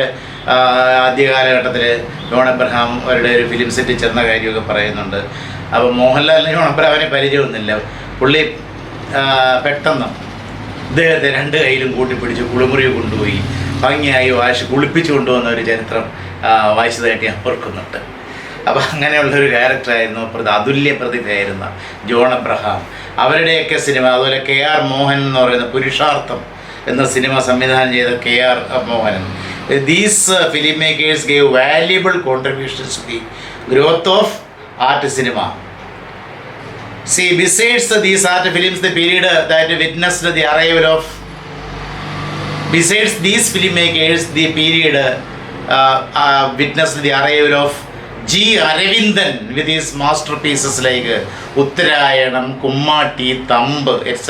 ആദ്യകാലഘട്ടത്തിൽ ജോൺ അബ്രഹാം അവരുടെ ഒരു ഫിലിം സെറ്റിൽ ചെന്ന കാര്യമൊക്കെ പറയുന്നുണ്ട്. അപ്പോൾ മോഹൻലാലിന് ജോൺ അബ്രഹാമിനെ പരിചയമൊന്നുമില്ല. പുള്ളി പെട്ടെന്ന് ഇദ്ദേഹത്തെ രണ്ട് കൈയിലും കൂട്ടിപ്പിടിച്ച് കുളിമുറി കൊണ്ടുപോയി ഭംഗിയായി കുളിപ്പിച്ചു കൊണ്ടുവന്ന ഒരു ചരിത്രം വായിച്ചതായിട്ട് ഞാൻ ഓർക്കുന്നുണ്ട്. അപ്പോൾ അങ്ങനെയുള്ളൊരു ക്യാരക്ടറായിരുന്നു, അതുല്യ പ്രതിഭയായിരുന്ന ജോൺ അബ്രഹാം. അവരുടെയൊക്കെ സിനിമ, അതുപോലെ KR മോഹൻ എന്ന് പറയുന്ന പുരുഷാർത്ഥം എന്ന സിനിമ സംവിധാനം ചെയ്ത KR Mohanan. These film makers gave valuable contributions to the growth of art cinema. See, besides these art films, the period that witnessed the arrival of, besides these filmmakers, the period witnessed the arrival of G. Aravindan with his masterpieces like Uttarayanam, Kummati, Tamb, etc.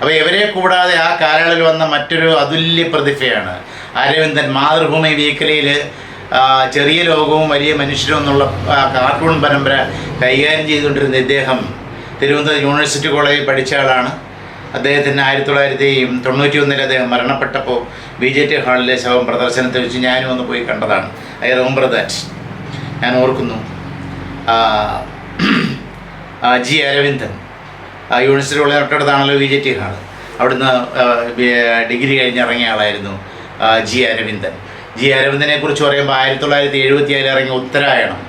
അപ്പോൾ ഇവരെ കൂടാതെ ആ കാലയളവിൽ വന്ന മറ്റൊരു അതുല്യ പ്രതിഭയാണ് അരവിന്ദൻ. മാതൃഭൂമി വീക്കിലിയിൽ ചെറിയ ലോകവും വലിയ മനുഷ്യരും എന്നുള്ള കാർട്ടൂൺ പരമ്പര കൈകാര്യം ചെയ്തുകൊണ്ടിരുന്ന ഇദ്ദേഹം തിരുവനന്തപുരം യൂണിവേഴ്സിറ്റി കോളേജിൽ പഠിച്ച ആളാണ്. അദ്ദേഹത്തിന് 1991 അദ്ദേഹം മരണപ്പെട്ടപ്പോൾ VJT ഹാളിലെ ശവം പ്രദർശനത്തിൽ വെച്ച് ഞാനും ഒന്ന് പോയി കണ്ടതാണ്. ഐ റിമെമ്പർ ദാറ്റ്, ഞാൻ ഓർക്കുന്നു. G. അരവിന്ദൻ യൂണിവേഴ്സിറ്റി കോളേജ് തൊട്ടടുത്താണല്ലോ VJT ഹാൾ. അവിടുന്ന് ഡിഗ്രി കഴിഞ്ഞിറങ്ങിയ ആളായിരുന്നു G. അരവിന്ദൻ. G. അരവിന്ദനെ കുറിച്ച് പറയുമ്പോൾ 1977 ഇറങ്ങിയ ഉത്തരായണം,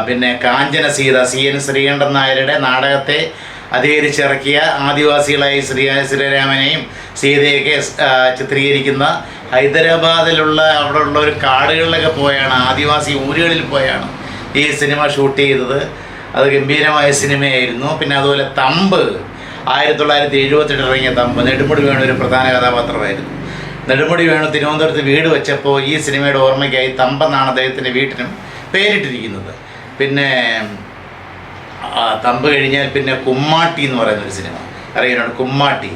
പിന്നെ കാഞ്ചന സീത, CN ശ്രീകണ്ഠൻ നായരുടെ നാടകത്തെ അധികരിച്ചിറക്കിയ ആദിവാസികളായി ശ്രീരാമനെയും സീതയൊക്കെ ചിത്രീകരിക്കുന്ന ഹൈദരാബാദിലുള്ള അവിടെയുള്ള ഒരു കാടുകളിലൊക്കെ പോയാണ്, ആദിവാസി ഊരുകളിൽ പോയാണ് ഈ സിനിമ ഷൂട്ട് ചെയ്തത്. അത് ഗംഭീരമായ സിനിമയായിരുന്നു. പിന്നെ അതുപോലെ തമ്പ് 1978 ഇറങ്ങിയ തമ്പ്, നെടുമുടി വേണു ഒരു പ്രധാന കഥാപാത്രമായിരുന്നു. നെടുമുടി വേണു തിരുവനന്തപുരത്ത് വീട് വെച്ചപ്പോൾ ഈ സിനിമയുടെ ഓർമ്മയ്ക്കായി തമ്പെന്നാണ് അദ്ദേഹത്തിൻ്റെ വീട്ടിനും പേരിട്ടിരിക്കുന്നത്. പിന്നെ തമ്പ് കഴിഞ്ഞാൽ പിന്നെ കുമ്മാട്ടി എന്ന് പറയുന്നൊരു സിനിമ അറിയാനുണ്ട്. കുമ്മാട്ടി,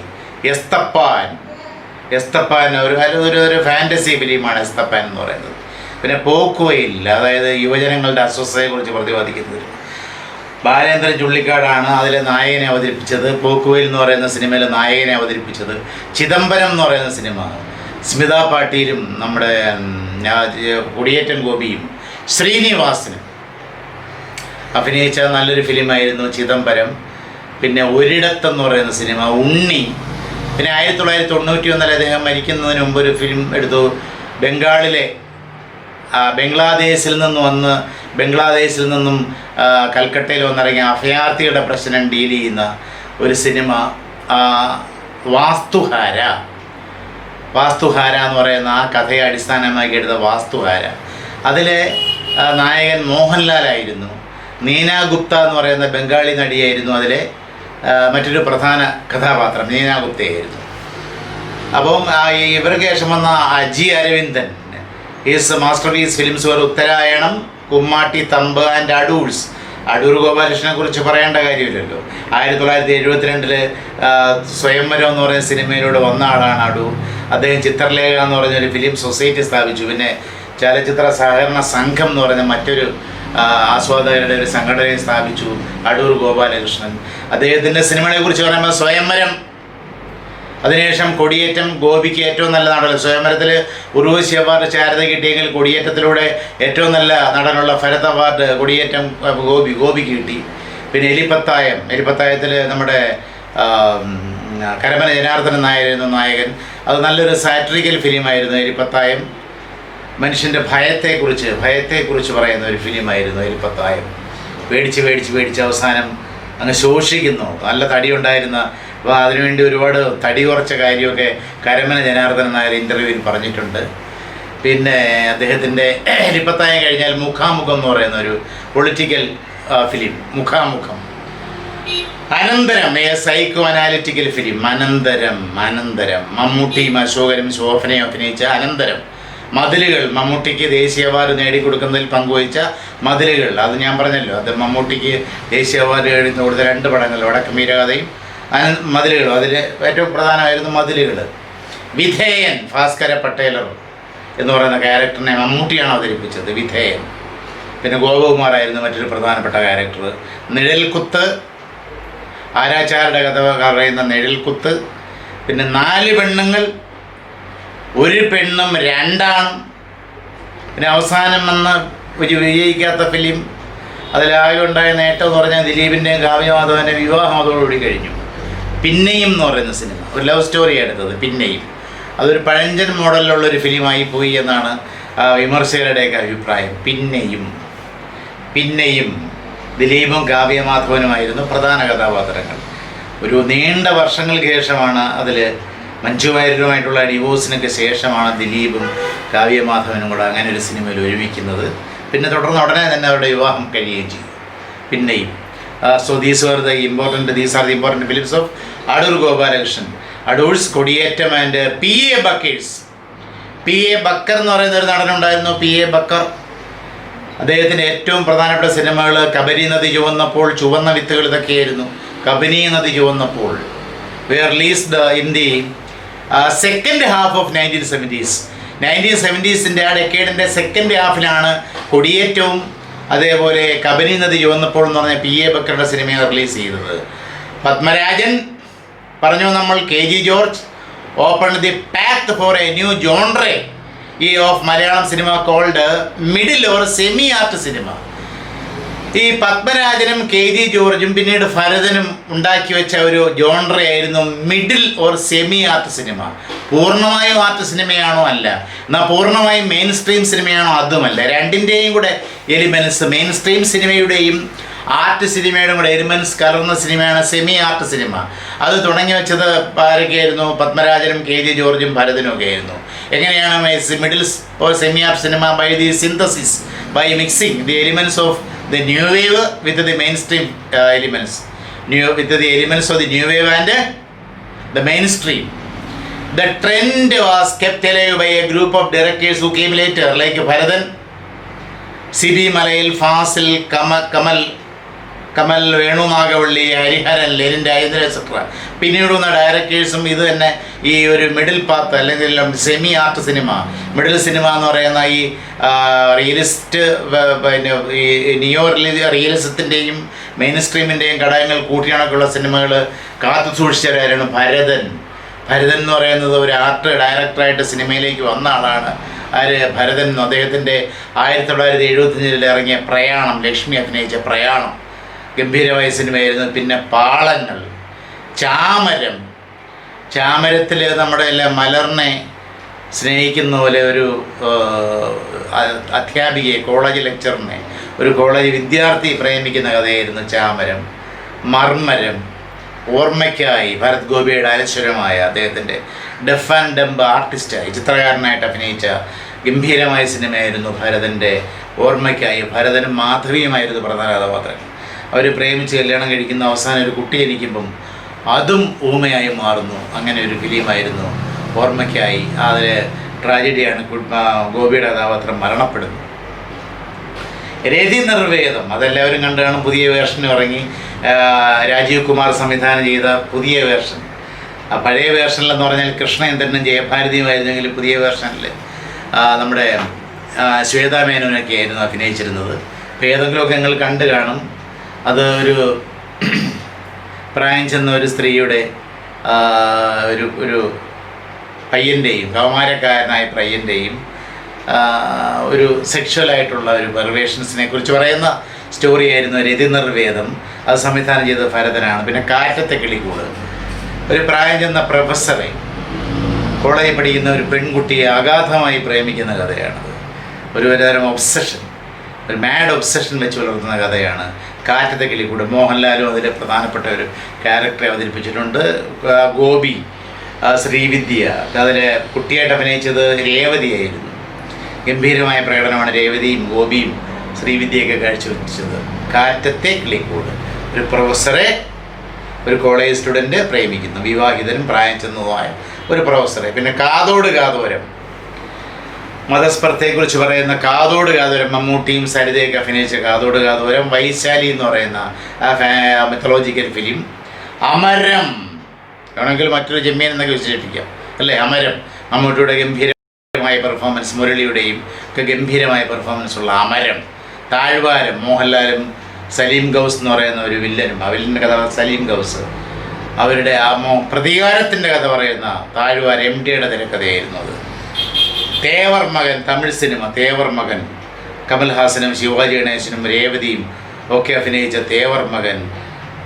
എസ്തപ്പാൻ ഒരു ഫാൻറ്റസി ഫിലിമാണ് എസ്തപ്പാൻ എന്ന് പറയുന്നത്. പിന്നെ പോക്കുവയിൽ, അതായത് യുവജനങ്ങളുടെ അസ്വസ്ഥതയെക്കുറിച്ച് പ്രതിപാദിക്കുന്നത്. ബാലേന്ദ്രൻ ചുള്ളിക്കാടാണ് അതിലെ നായകനെ അവതരിപ്പിച്ചത്. പോക്കുവയിൽ എന്ന് പറയുന്ന സിനിമയിലെ നായകനെ അവതരിപ്പിച്ചത്. ചിദംബരം എന്ന് പറയുന്ന സിനിമ സ്മിത പാട്ടീലും നമ്മുടെ കൊടിയേറ്റൻ ഗോപിയും ശ്രീനിവാസനും അഭിനയിച്ച നല്ലൊരു ഫിലിമായിരുന്നു ചിദംബരം. പിന്നെ ഒരിടത്തെന്ന് പറയുന്ന സിനിമ, ഉണ്ണി. പിന്നെ 1991 അദ്ദേഹം മരിക്കുന്നതിന് മുമ്പ് ഒരു ഫിലിം എടുത്തു. ബംഗ്ലാദേശിൽ നിന്നും കൽക്കട്ടയിൽ വന്നിറങ്ങിയ അഭയാർത്ഥികളുടെ പ്രശ്നം ഡീൽ ചെയ്യുന്ന ഒരു സിനിമ വാസ്തുഹാര എന്ന് പറയുന്ന ആ കഥയെ അടിസ്ഥാനമാക്കി എടുത്ത വാസ്തുഹാര. അതിലെ നായകൻ മോഹൻലാലായിരുന്നു. നീന ഗുപ്ത എന്ന് പറയുന്ന ബംഗാളി നടിയായിരുന്നു അതിലെ മറ്റൊരു പ്രധാന കഥാപാത്രം, നീന ഗുപ്തയായിരുന്നു. അപ്പം ഇവർക്ക് ശേഷം വന്ന G. Aravindan, his masterpiece films were Uttarayanam, Kummatty, Thampu and Adoor's Adoor ഗോപാലകൃഷ്ണനെ കുറിച്ച് പറയേണ്ട കാര്യമില്ലല്ലോ. 1972 സ്വയംവരം എന്ന് പറയുന്ന സിനിമയിലൂടെ വന്ന ആളാണ് അടൂർ. അദ്ദേഹം ചിത്രലേഖ എന്ന് പറഞ്ഞൊരു ഫിലിം സൊസൈറ്റി സ്ഥാപിച്ചു. പിന്നെ ചലച്ചിത്ര സഹകരണ സംഘം എന്ന് പറഞ്ഞ മറ്റൊരു ആസ്വാദകരുടെ ഒരു സംഘടനയെ സ്ഥാപിച്ചു അടൂർ ഗോപാലകൃഷ്ണൻ. അദ്ദേഹത്തിൻ്റെ സിനിമകളെ കുറിച്ച് പറയുമ്പോൾ സ്വയംവരം, അതിനുശേഷം കൊടിയേറ്റം, ഗോപിക്ക് ഏറ്റവും നല്ല നടൻ. സ്വയംവരത്തിൽ ഉർവശി അവാർഡ് ശാരദ കിട്ടിയെങ്കിൽ കൊടിയേറ്റത്തിലൂടെ ഏറ്റവും നല്ല നടനുള്ള ഭരത് അവാർഡ് കൊടിയേറ്റം ഗോപിക്ക് കിട്ടി. പിന്നെ എലിപ്പത്തായത്തിൽ നമ്മുടെ കരമന ജനാർദ്ദനൻ നായരായിരുന്നു നായകൻ. അത് നല്ലൊരു സാറ്ററിക്കൽ ഫിലിമായിരുന്നു എലിപ്പത്തായം. മനുഷ്യൻ്റെ ഭയത്തെക്കുറിച്ച് പറയുന്ന ഒരു ഫിലിമായിരുന്നു എലിപ്പത്തായം. പേടിച്ച് അവസാനം അങ്ങ് ശോഷിക്കുന്നു. നല്ല തടിയുണ്ടായിരുന്ന, അപ്പോൾ അതിനുവേണ്ടി ഒരുപാട് തടി കുറച്ച കാര്യമൊക്കെ കരമന ജനാർദ്ദനൻ നായർ ഇൻ്റർവ്യൂവിൽ പറഞ്ഞിട്ടുണ്ട്. പിന്നെ അദ്ദേഹത്തിൻ്റെ എലിപ്പത്തായം കഴിഞ്ഞാൽ മുഖാമുഖം എന്ന് പറയുന്ന ഒരു പൊളിറ്റിക്കൽ ഫിലിം, മുഖാമുഖം. അനന്തരം, സൈക്കോ അനാലിറ്റിക്കൽ ഫിലിം അനന്തരം. മമ്മൂട്ടിയും അശോകനും ശോഭനയും അഭിനയിച്ച അനന്തരം. മതിലുകൾ, മമ്മൂട്ടിക്ക് ദേശീയ അവാർഡ് നേടിക്കൊടുക്കുന്നതിൽ പങ്കുവഹിച്ച മതിലുകൾ. അത് ഞാൻ പറഞ്ഞല്ലോ, അത് മമ്മൂട്ടിക്ക് ദേശീയ അവാർഡ് കൊടുത്ത 2 പടങ്ങൾ, വടക്ക് വീരകഥയും മതിലുകളും. അതിൽ ഏറ്റവും പ്രധാനമായിരുന്നു മതിലുകൾ. വിധേയൻ, ഭാസ്കര പട്ടേലർ എന്ന് പറയുന്ന ക്യാരക്ടറിനെ മമ്മൂട്ടിയാണ് അവതരിപ്പിച്ചത്, വിധേയൻ. പിന്നെ ഗോപകുമാറായിരുന്നു മറ്റൊരു പ്രധാനപ്പെട്ട ക്യാരക്ടർ. നിഴൽക്കുത്ത്, ആരാച്ചാരുടെ കഥ പറയുന്ന നിഴൽക്കുത്ത്. പിന്നെ 4 പെണ്ണുങ്ങൾ, 1 പെണ്ണും 2 ആണും. പിന്നെ അവസാനം വന്ന് ഒരു വിജയിക്കാത്ത ഫിലിം, അതിലാകെ ഉണ്ടായ നേട്ടം എന്ന് പറഞ്ഞാൽ ദിലീപിൻ്റെയും കാവ്യമാധവൻ്റെ വിവാഹം അതോടുകൂടി കഴിഞ്ഞു. പിന്നെയും എന്ന് പറയുന്ന സിനിമ, ഒരു ലവ് സ്റ്റോറി എടുത്തത് പിന്നെയും. അതൊരു പഴഞ്ചൻ മോഡലിലുള്ളൊരു ഫിലിമായി പോയി എന്നാണ് വിമർശകരുടെയൊക്കെ അഭിപ്രായം. പിന്നെയും ദിലീപും കാവ്യമാധവനുമായിരുന്നു പ്രധാന കഥാപാത്രങ്ങൾ. ഒരു നീണ്ട വർഷങ്ങൾക്ക് ശേഷമാണ് അതിൽ മഞ്ജു വാര്യരുമായിട്ടുള്ള ഡിവോഴ്സിനൊക്കെ ശേഷമാണ് ദിലീപും കാവ്യമാധവനും കൂടെ അങ്ങനെ ഒരു സിനിമയിൽ ഒരുമിക്കുന്നത്. പിന്നെ തുടർന്ന് ഉടനെ തന്നെ അവരുടെ വിവാഹം കഴിയുകയും ചെയ്തു. പിന്നെയും so these are the important films of Adoor Gopalakrishnan. Adoor's, Kodiyettam and P.A. ബക്കേഴ്സ്. P.A. Backer എന്ന് പറയുന്ന ഒരു നടനുണ്ടായിരുന്നു, P.A. ബക്കർ. അദ്ദേഹത്തിൻ്റെ ഏറ്റവും പ്രധാനപ്പെട്ട സിനിമകൾ കബനി നദി ചുവന്നപ്പോൾ, ചുവന്ന വിത്തുകൾ, ഇതൊക്കെയായിരുന്നു. കബനി നദി ചുവന്നപ്പോൾ were released in the second half of 1970s. 1970s ആ ഡെക്കേഡിൻ്റെ സെക്കൻഡ് ഹാഫിലാണ് കൊടിയേറ്റവും അതേപോലെ കബനി നദി ചുവന്നപ്പോൾ എന്ന് പറഞ്ഞ P.A. ബക്കറുടെ സിനിമയാണ് റിലീസ് ചെയ്തത്. പത്മരാജൻ പറഞ്ഞു നമ്മൾ, KG George open the path for a new genre of Malayalam cinema called middle or semi art cinema. ഈ പത്മരാജനും KG ജോർജും പിന്നീട് ഭരതനും ഉണ്ടാക്കി വെച്ച ഒരു ജോൺറയായിരുന്നു middle or semi art cinema. പൂർണ്ണമായും ആർട്ട് സിനിമയാണോ? അല്ല. എന്നാൽ പൂർണ്ണമായും മെയിൻ സ്ട്രീം സിനിമയാണോ? അതുമല്ല. രണ്ടിൻ്റെയും കൂടെ എലിമെൻസ്, മെയിൻ സ്ട്രീം സിനിമയുടെയും ആർട്ട് സിനിമയുടെയും കൂടെ എലിമെൻസ് കലർന്ന സിനിമയാണ് സെമി ആർട്ട് സിനിമ. അത് തുടങ്ങി വെച്ചത് ആരൊക്കെയായിരുന്നു? പത്മരാജനും KG ജോർജും ഭരതനും ഒക്കെ ആയിരുന്നു. എങ്ങനെയാണ് middle or semi art cinema? By the synthesis, by mixing the elements of the new wave with the mainstream elements, with the elements of the new wave and the mainstream. The trend was kept alive by a group of directors who came later, like Bharathan, C.B. Malayil, Fasil, Kamal Venu Nagavalli, Hariharan, Lenin Ayendra, etc. പിന്നീട് വന്ന ഡയറക്ടേഴ്സും ഇത് തന്നെ ഈ ഒരു middle path അല്ലെങ്കിൽ semi art cinema, middle cinema എന്ന് പറയുന്ന ഈ റിയലിസ്റ്റ്, പിന്നെ ഈ റിയലിസത്തിൻ്റെയും മെയിൻ സ്ട്രീമിൻ്റെയും ഘടകങ്ങൾ കൂട്ടിയിണക്കുള്ള സിനിമകൾ കാത്തു സൂക്ഷിച്ചവരായിരുന്നു ഭരതൻ എന്ന് പറയുന്നത്. ഒരു ആർട്ട് ഡയറക്ടറായിട്ട് സിനിമയിലേക്ക് വന്ന ആളാണ് ഭരതൻ. അദ്ദേഹത്തിൻ്റെ 1975 ഇറങ്ങിയ പ്രയാണം, ലക്ഷ്മി അഭിനയിച്ച പ്രയാണം ഗംഭീരമായ സിനിമയായിരുന്നു. പിന്നെ പാളങ്ങൾ, ചാമരത്തിൽ നമ്മുടെ എല്ലാം മലറിനെ സ്നേഹിക്കുന്ന പോലെ ഒരു അധ്യാപികയെ, കോളേജ് ലെക്ചറിനെ, ഒരു കോളേജ് വിദ്യാർത്ഥി പ്രേമിക്കുന്ന കഥയായിരുന്നു ചാമരം. മർമ്മരം, ഓർമ്മയ്ക്കായി ഭരത് ഗോപിയുടെ അനശ്വരമായ അദ്ദേഹത്തിൻ്റെ ഡെഫ് ആൻഡ് ഡംബ് ആർട്ടിസ്റ്റായി ചിത്രകാരനായിട്ട് അഭിനയിച്ച ഗംഭീരമായ സിനിമയായിരുന്നു ഭരതൻ്റെ ഓർമ്മയ്ക്കായി. ഭരതനും മാധവിയുമായിരുന്നു പ്രധാന കഥാപാത്രങ്ങൾ. അവർ പ്രേമിച്ച് കല്യാണം കഴിക്കുന്ന അവസാനം ഒരു കുട്ടി ജനിക്കുമ്പം അതും ഊമയായി മാറുന്നു. അങ്ങനെ ഒരു ഫിലിമായിരുന്നു ഓർമ്മയ്ക്കായി. അതിൽ ട്രാജഡിയാണ്, ഗോപിയുടെ കഥാപാത്രം മരണപ്പെടുന്നു. രതി നിർവേദം അതെല്ലാവരും കണ്ടു കാണും. പുതിയ വേർഷൻ ഇറങ്ങി, രാജീവ് കുമാർ സംവിധാനം ചെയ്ത പുതിയ വേർഷൻ. ആ പഴയ വേർഷനിലെന്ന് പറഞ്ഞാൽ കൃഷ്ണേന്ദ്രനും ജയഭാരതിയുമായിരുന്നെങ്കിൽ പുതിയ വേർഷനിൽ നമ്മുടെ ശ്വേതാ മേനോനൊക്കെ ആയിരുന്നു അഭിനയിച്ചിരുന്നത്. അപ്പോൾ ഏതെങ്കിലുമൊക്കെ നിങ്ങൾ കണ്ടു കാണും. അത് ഒരു പ്രായം ചെന്ന ഒരു സ്ത്രീയുടെ ഒരു പയ്യൻ്റെയും കൗമാരക്കാരനായ പയ്യൻ്റെയും ഒരു സെക്ഷുവലായിട്ടുള്ള ഒരു പെർവേഷൻസിനെ കുറിച്ച് പറയുന്ന സ്റ്റോറിയായിരുന്നു രതി നിർവേദം. അത് സംവിധാനം ചെയ്തത് ഭരതനാണ്. പിന്നെ കാറ്റത്തെ കിളിക്കൂട്, ഒരു പ്രായം ചെന്ന പ്രൊഫസറെ കോളേജിൽ പഠിക്കുന്ന ഒരു പെൺകുട്ടിയെ അഗാധമായി പ്രേമിക്കുന്ന കഥയാണത്. ഒരു തരം ഒബ്സഷൻ, ഒരു മാഡ് ഒബ്സഷൻ വെച്ച് പുലർത്തുന്ന കഥയാണ് കാറ്റത്തെ കിളിക്കൂട്. മോഹൻലാലും അതിൽ പ്രധാനപ്പെട്ട ഒരു ക്യാരക്ടറെ അവതരിപ്പിച്ചിട്ടുണ്ട്. ഗോപി, ശ്രീവിദ്യ, അതിൽ കുട്ടിയായിട്ട് അഭിനയിച്ചത് രേവതിയായിരുന്നു. ഗംഭീരമായ പ്രകടനമാണ് രേവതിയും ഗോപിയും ശ്രീവിദ്യയൊക്കെ കാഴ്ചവെച്ചത്. കാറ്റത്തെ കിളിക്കൂട്, ഒരു പ്രൊഫസറെ ഒരു കോളേജ് സ്റ്റുഡൻറ്റ് പ്രേമിക്കുന്നു, വിവാഹിതനും പ്രായം ചെന്നതുമായ ഒരു പ്രൊഫസറെ. പിന്നെ കാതോട് കാതോരം, മതസ്പർദ്ധയെക്കുറിച്ച് പറയുന്ന കാതോട് കാതോരം, മമ്മൂട്ടിയും സരിതയൊക്കെ അഭിനയിച്ച കാതോട് കാതോരം. വൈശാലി എന്ന് പറയുന്ന മിത്തോളജിക്കൽ ഫിലിം. അമരം വേണമെങ്കിൽ മറ്റൊരു ജമ്മിയൻ എന്നൊക്കെ വിശേഷിപ്പിക്കാം അല്ലേ. അമരം, മമ്മൂട്ടിയുടെ ഗംഭീരമായ പെർഫോമൻസ്, മുരളിയുടെയും ഒക്കെ ഗംഭീരമായ പെർഫോമൻസ് ഉള്ള അമരം. താഴ്വാരം, മോഹൻലാലും സലീം ഗൗസ് എന്ന് പറയുന്ന ഒരു വില്ലനും, ആ വില്ലൻ്റെ കഥ സലീം ഗൗസ്, അവരുടെ ആ പ്രതികാരത്തിൻ്റെ കഥ പറയുന്ന താഴ്വാരം MTയുടെ തിരക്കഥയായിരുന്നു അത്. തേവർ മകൻ, തമിഴ് സിനിമ തേവർ മകൻ, കമൽഹാസനും ശിവാജി ഗണേശനും രേവതിയും ഒക്കെ അഭിനയിച്ച തേവർ മകൻ.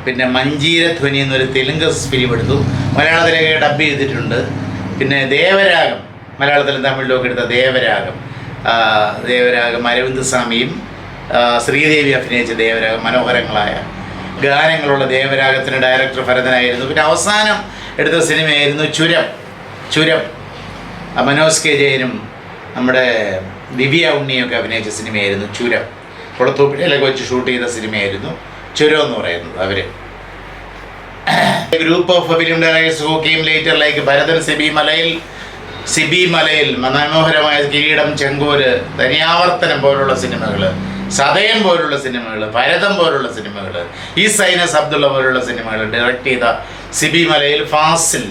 പിന്നെ മഞ്ജീരധ്വനി എന്നൊരു തെലുങ്ക് ഫിലിം എടുത്തു, മലയാളത്തിലേക്ക് ഡബ് ചെയ്തിട്ടുണ്ട്. പിന്നെ ദേവരാഗം, മലയാളത്തിലും തമിഴിലൊക്കെ എടുത്ത ദേവരാഗം അരവിന്ദ് സ്വാമിയും ശ്രീദേവി അഭിനയിച്ച ദേവരാഗം, മനോഹരങ്ങളായ ഗാനങ്ങളുള്ള ദേവരാഗത്തിന് ഡയറക്ടർ ഭരതനായിരുന്നു. പിന്നെ അവസാനം എടുത്ത സിനിമയായിരുന്നു ചുരം. മനോജ് കെ ജയനും നമ്മുടെ ദിവ്യ ഉണ്ണിയൊക്കെ അഭിനയിച്ച സിനിമയായിരുന്നു ചുരം. കുളത്തൂപ്പിഴയിലൊക്കെ വെച്ച് ഷൂട്ട് ചെയ്ത സിനിമയായിരുന്നു ചുരം എന്ന് പറയുന്നത്. അവർ group of film directors who came later like Bharathan, Sibi Malayil, മനോഹരമായ കിരീടം, ചെങ്കോല്, ധന്യാവർത്തനം പോലുള്ള സിനിമകൾ, സതയം പോലുള്ള സിനിമകൾ, ഭരതം പോലുള്ള സിനിമകൾ, ഈ സൈനസ് അബ്ദുള്ള പോലുള്ള സിനിമകൾ ഡയറക്റ്റ് ചെയ്ത സിബി മലയിൽ. ഫാസിൽ,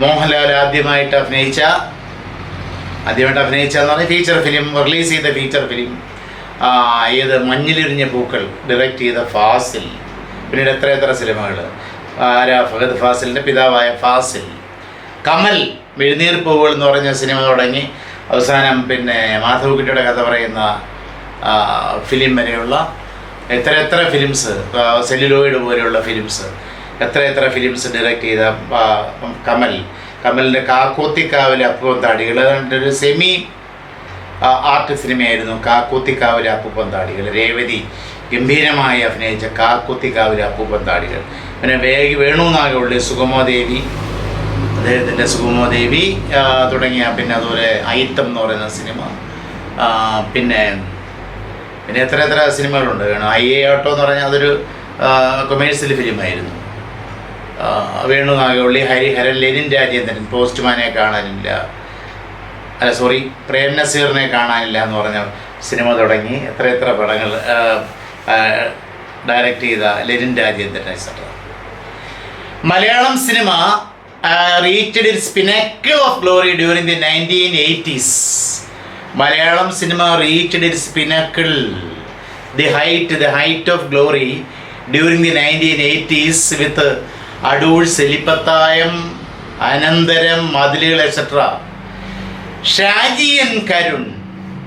മോഹൻലാൽ ആദ്യമായിട്ട് അഭിനയിച്ചെന്ന് പറഞ്ഞാൽ ഫീച്ചർ ഫിലിം, റിലീസ് ചെയ്ത ഫീച്ചർ ഫിലിം ഏത് മഞ്ഞിലിരിഞ്ഞ പൂക്കൾ ഡയറക്റ്റ് ചെയ്ത ഫാസിൽ. പിന്നീട് എത്ര സിനിമകൾ. ഫഹദ് ഫാസിലിൻ്റെ പിതാവായ ഫാസിൽ. കമൽ, മെഴുനീർപ്പൂവുകൾ എന്ന് പറഞ്ഞ സിനിമ തുടങ്ങി അവസാനം പിന്നെ മാധവക്കുട്ടിയുടെ കഥ പറയുന്ന ഫിലിം വരെയുള്ള എത്ര ഫിലിംസ്, സെല്ലുലോയിഡ് പോലെയുള്ള ഫിലിംസ്, എത്ര ഫിലിംസ് ഡയറക്റ്റ് ചെയ്ത കമലിൻ്റെ കാക്കോത്തിക്കാവിലെ അപ്പൂപ്പൻ താടികൾ ഒരു സെമി ആർട്ട് സിനിമയായിരുന്നു കാക്കോത്തിക്കാവിലെ അപ്പൂപ്പൻ താടികൾ. രേവതി ഗംഭീരമായി അഭിനയിച്ച കാക്കോത്തിക്കാവിലെ അപ്പൂപ്പൻ താടികൾ. പിന്നെ വേണുനാഗവള്ളി, സുഗമോദേവി, അദ്ദേഹത്തിൻ്റെ സുഗമോദേവി തുടങ്ങിയ, പിന്നെ അതുപോലെ അയിത്തം എന്ന് പറയുന്ന സിനിമ. പിന്നെ എത്ര സിനിമകളുണ്ട്. അയ്യാട്ടോ എന്ന് പറഞ്ഞാൽ അതൊരു കൊമേഴ്സ്യൽ ഫിലിമായിരുന്നു. വേണുനാഗവള്ളി, ഹരിഹരൻ, ലെനിൻ രാജേന്ദ്രൻ, പോസ്റ്റ്മാനെ കാണാനില്ല, പ്രേം നസീറിനെ കാണാനില്ല എന്ന് പറഞ്ഞ സിനിമ തുടങ്ങി എത്ര പടങ്ങൾ ഡയറക്റ്റ് ചെയ്ത Lenin Rajendran etcetera. Malayalam cinema reached its pinnacle of glory during the 1980s. Malayalam cinema reached its pinnacle, the height of glory during the 1980s with Adoor, Elippathayam, Anantharam, Mathilukal etcetera. Shaji N Karun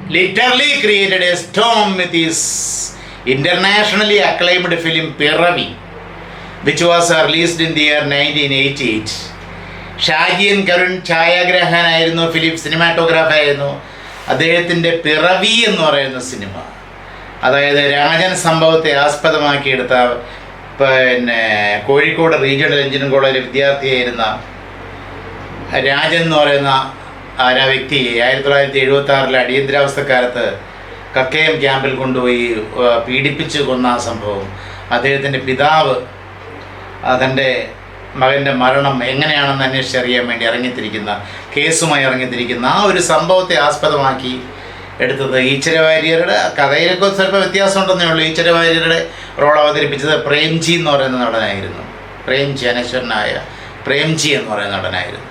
literally created a storm with his internationally acclaimed film Piravi, which was released in the year 1988. Shaji N Karun ഛായാഗ്രാഹകനായിരുന്നു, film സിനിമാറ്റോഗ്രാഫറായിരുന്നു. അദ്ദേഹത്തിൻ്റെ പിറവി എന്ന് പറയുന്ന cinema, അതായത് രാജൻ സംഭവത്തെ ആസ്പദമാക്കിയെടുത്ത, പിന്നെ Kozhikode regional engineering കോളേജിലെ വിദ്യാർത്ഥിയായിരുന്ന രാജൻ എന്ന് പറയുന്ന വ്യക്തി 1976 അടിയന്തരാവസ്ഥക്കാലത്ത് കക്കയം ക്യാമ്പിൽ കൊണ്ടുപോയി പീഡിപ്പിച്ച് കൊന്ന ആ സംഭവം, അദ്ദേഹത്തിൻ്റെ പിതാവ് തൻ്റെ മകൻ്റെ മരണം എങ്ങനെയാണെന്ന് അന്വേഷിച്ചറിയാൻ വേണ്ടി കേസുമായി ഇറങ്ങിത്തിരിക്കുന്ന ആ ഒരു സംഭവത്തെ ആസ്പദമാക്കി എടുത്തത്. ഈശ്വര വാര്യരുടെ കഥയിലൊക്കെ സ്വല്പം വ്യത്യാസമുണ്ടെന്നേ ഉള്ളൂ. ഈശ്വര വാര്യരുടെ റോൾ അവതരിപ്പിച്ചത് പ്രേംജി എന്ന് പറയുന്ന നടനായിരുന്നു. പ്രേംജി, അനശ്വരനായ പ്രേംജി എന്ന് പറയുന്ന നടനായിരുന്നു.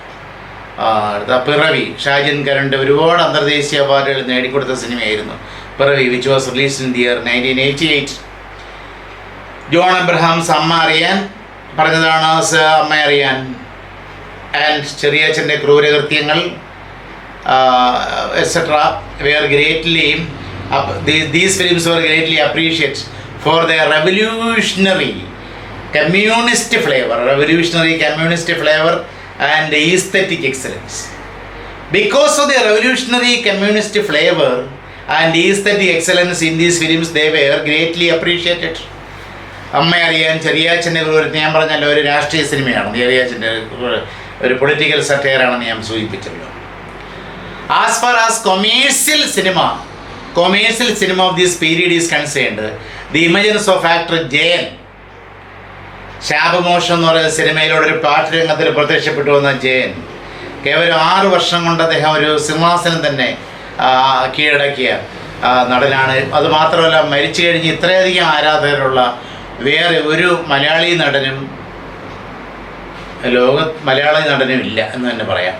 അടുത്ത പിറവി, ഷാജിൻ കരണ്ട് ഒരുപാട് അന്തർദേശീയ അവാർഡുകൾ നേടിക്കൊടുത്ത സിനിമയായിരുന്നു പിറവി, which was released in the year 1988. John Abraham's അമ്മ അറിയാൻ പറഞ്ഞതാണ് അമ്മ അറിയാൻ, and ചെറിയച്ഛൻ്റെ ക്രൂരകൃത്യങ്ങൾ etc. were greatly these films were greatly appreciated for their revolutionary communist flavor and aesthetic excellence. Because of the revolutionary communist flavor and aesthetic excellence in these films, they were greatly appreciated. അമ്മ അറിയാൻ, ചെറിയാച്ചൻ്റെ ഞാൻ പറഞ്ഞല്ലോ ഒരു രാഷ്ട്രീയ സിനിമയാണ്. ചെറിയാച്ചൻ്റെ ഒരു political സറ്റയറാണെന്ന് ഞാൻ സൂചിപ്പിച്ചല്ലോ. As far as commercial cinema of this period is concerned, the emergence of actor Jayan, ശാപമോഷം എന്ന് പറയുന്ന സിനിമയിലൂടെ ഒരു പാട്ട് രംഗത്തിൽ പ്രത്യക്ഷപ്പെട്ടു വന്ന ജയൻ കേവലം 6 വർഷം കൊണ്ട് അദ്ദേഹം ഒരു സിംഹാസനം തന്നെ കീഴടക്കിയ നടനാണ്. അതുമാത്രമല്ല, മരിച്ചു കഴിഞ്ഞ് ഇത്രയധികം ആരാധകരുള്ള വേറെ ഒരു മലയാളി നടനും ഇല്ല എന്ന് തന്നെ പറയാം.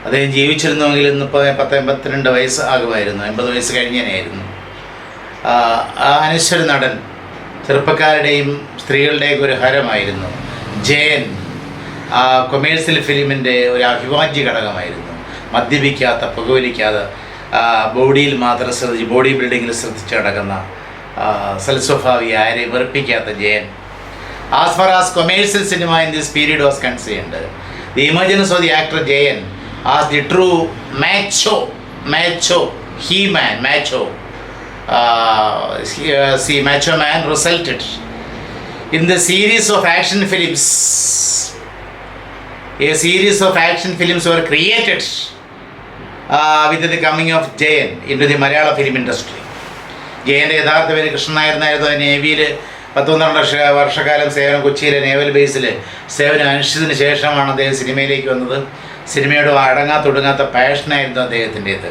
അദ്ദേഹം ജീവിച്ചിരുന്നുവെങ്കിൽ ഇന്ന് 82 വയസ്സ് ആകുമായിരുന്നു, 80 വയസ്സ് കഴിഞ്ഞേനായിരുന്നു. അനശ്വര നടൻ, ചെറുപ്പക്കാരുടെയും സ്ത്രീകളുടെയൊക്കെ ഒരു ഹരമായിരുന്നു ജയൻ. കൊമേഴ്സ്യൽ ഫിലിമിൻ്റെ ഒരു അവിഭാജ്യ ഘടകമായിരുന്നു. മദ്യപിക്കാത്ത, പുകവലിക്കാതെ, ബോഡിയിൽ മാത്രം ബോഡി ബിൽഡിങ്ങിൽ ശ്രദ്ധിച്ച് നടക്കുന്ന സൽസ്വഭാവി, ആരെയും വെറുപ്പിക്കാത്ത Jayan. As far as commercial cinema in this period was concerned, the emergence of the actor Jayan as the true macho man resulted in the series of action films. A series of action films were created with the coming of Jayan into the Malayalam film industry. ജയൻ്റെ യഥാർത്ഥ പേര് കൃഷ്ണൻ നായർ എന്നായിരുന്നു. നേവിയിൽ 12 വർഷക്കാലം സേവനം, കൊച്ചിയിലെ naval ബേസിൽ സേവനം അനുഷ്ഠിച്ചതിന് ശേഷമാണ് അദ്ദേഹം സിനിമയിലേക്ക് വന്നത്. സിനിമയോട് അടങ്ങാത്തൊടുങ്ങാത്ത പാഷനായിരുന്നു അദ്ദേഹത്തിൻ്റേത്.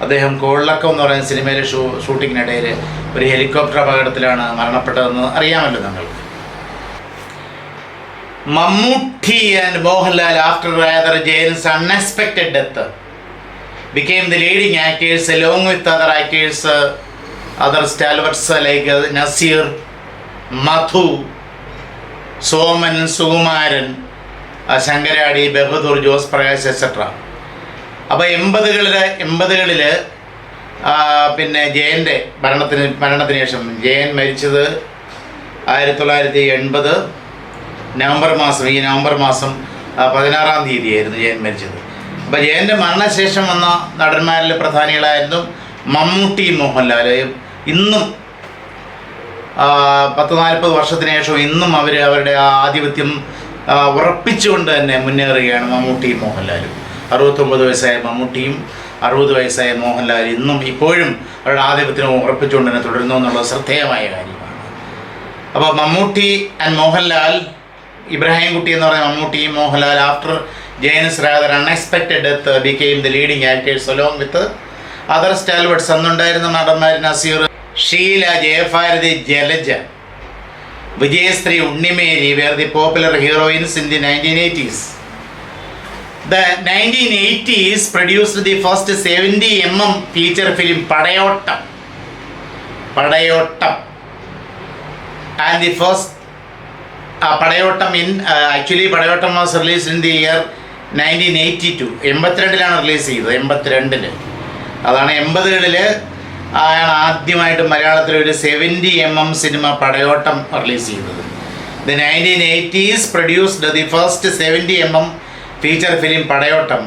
അദ്ദേഹം കോളിളക്കം എന്ന് പറയുന്ന സിനിമയിലെ ഷൂട്ടിങ്ങിനിടയിൽ ഒരു ഹെലികോപ്റ്റർ അപകടത്തിലാണ് മരണപ്പെട്ടതെന്ന് അറിയാമല്ലോ നിങ്ങൾക്ക്. Mammootty and Mohanlal, after rather Jayan's unexpected death, became the leading actors along with other actors, other stalwarts like Nasir, Madhu, Soman, Sukumaran, Sankaradi, Bahadur, Jose Prakash etcetera. അപ്പോൾ 80കളിൽ പിന്നെ ജയൻ്റെ മരണത്തിന് ശേഷം, ജയൻ മരിച്ചത് 1980 നവംബർ മാസം, ഈ നവംബർ മാസം 16-ാം തീയതിയായിരുന്നു ജയൻ മരിച്ചത്. അപ്പോൾ ജയൻ്റെ മരണശേഷം വന്ന നടന്മാരിൽ പ്രധാനികളായിരുന്നു മമ്മൂട്ടി, മോഹൻലാൽ. ഇന്നും 40-40 വർഷത്തിന് ശേഷം ഇന്നും അവരുടെ ആധിപത്യം ഉറപ്പിച്ചുകൊണ്ട് തന്നെ മുന്നേറുകയാണ് മമ്മൂട്ടിയും മോഹൻലാലും. 69 വയസ്സായ മമ്മൂട്ടിയും 60 വയസ്സായ മോഹൻലാൽ ഇപ്പോഴും അവരുടെ ആധിപത്യം ഉറപ്പിച്ചുകൊണ്ട് തന്നെ തുടരുന്നു എന്നുള്ളത് ശ്രദ്ധേയമായ കാര്യമാണ്. അപ്പോൾ മമ്മൂട്ടി ആൻഡ് മോഹൻലാൽ, ഇബ്രാഹിം കുട്ടി എന്ന് പറയുന്ന മമ്മൂട്ടിയും Mohanlal, after giants rather unexpected death became the leading actors along with other stalwarts. അന്നുണ്ടായിരുന്ന നടന്മാർ നസീർ, ഷീല, ജയഭാരതി, ജലജ, വിജയശ്രീ, Unni Mary were the popular heroines in the 1980s. The 1980s produced the first 70mm feature film Padayottam, and the first Padayottam actually Padayottam was released in the year 1982. 82-ലാണ് release ചെയ്തത്. 82-ൽ, അതാണ് 80കളിൽ ആണ് ആദ്യമായിട്ട് മലയാളത്തിലൊരു 70mm സിനിമ പടയോട്ടം റിലീസ് ചെയ്തത്. The 1980s produced the first 70mm feature film Padayottam.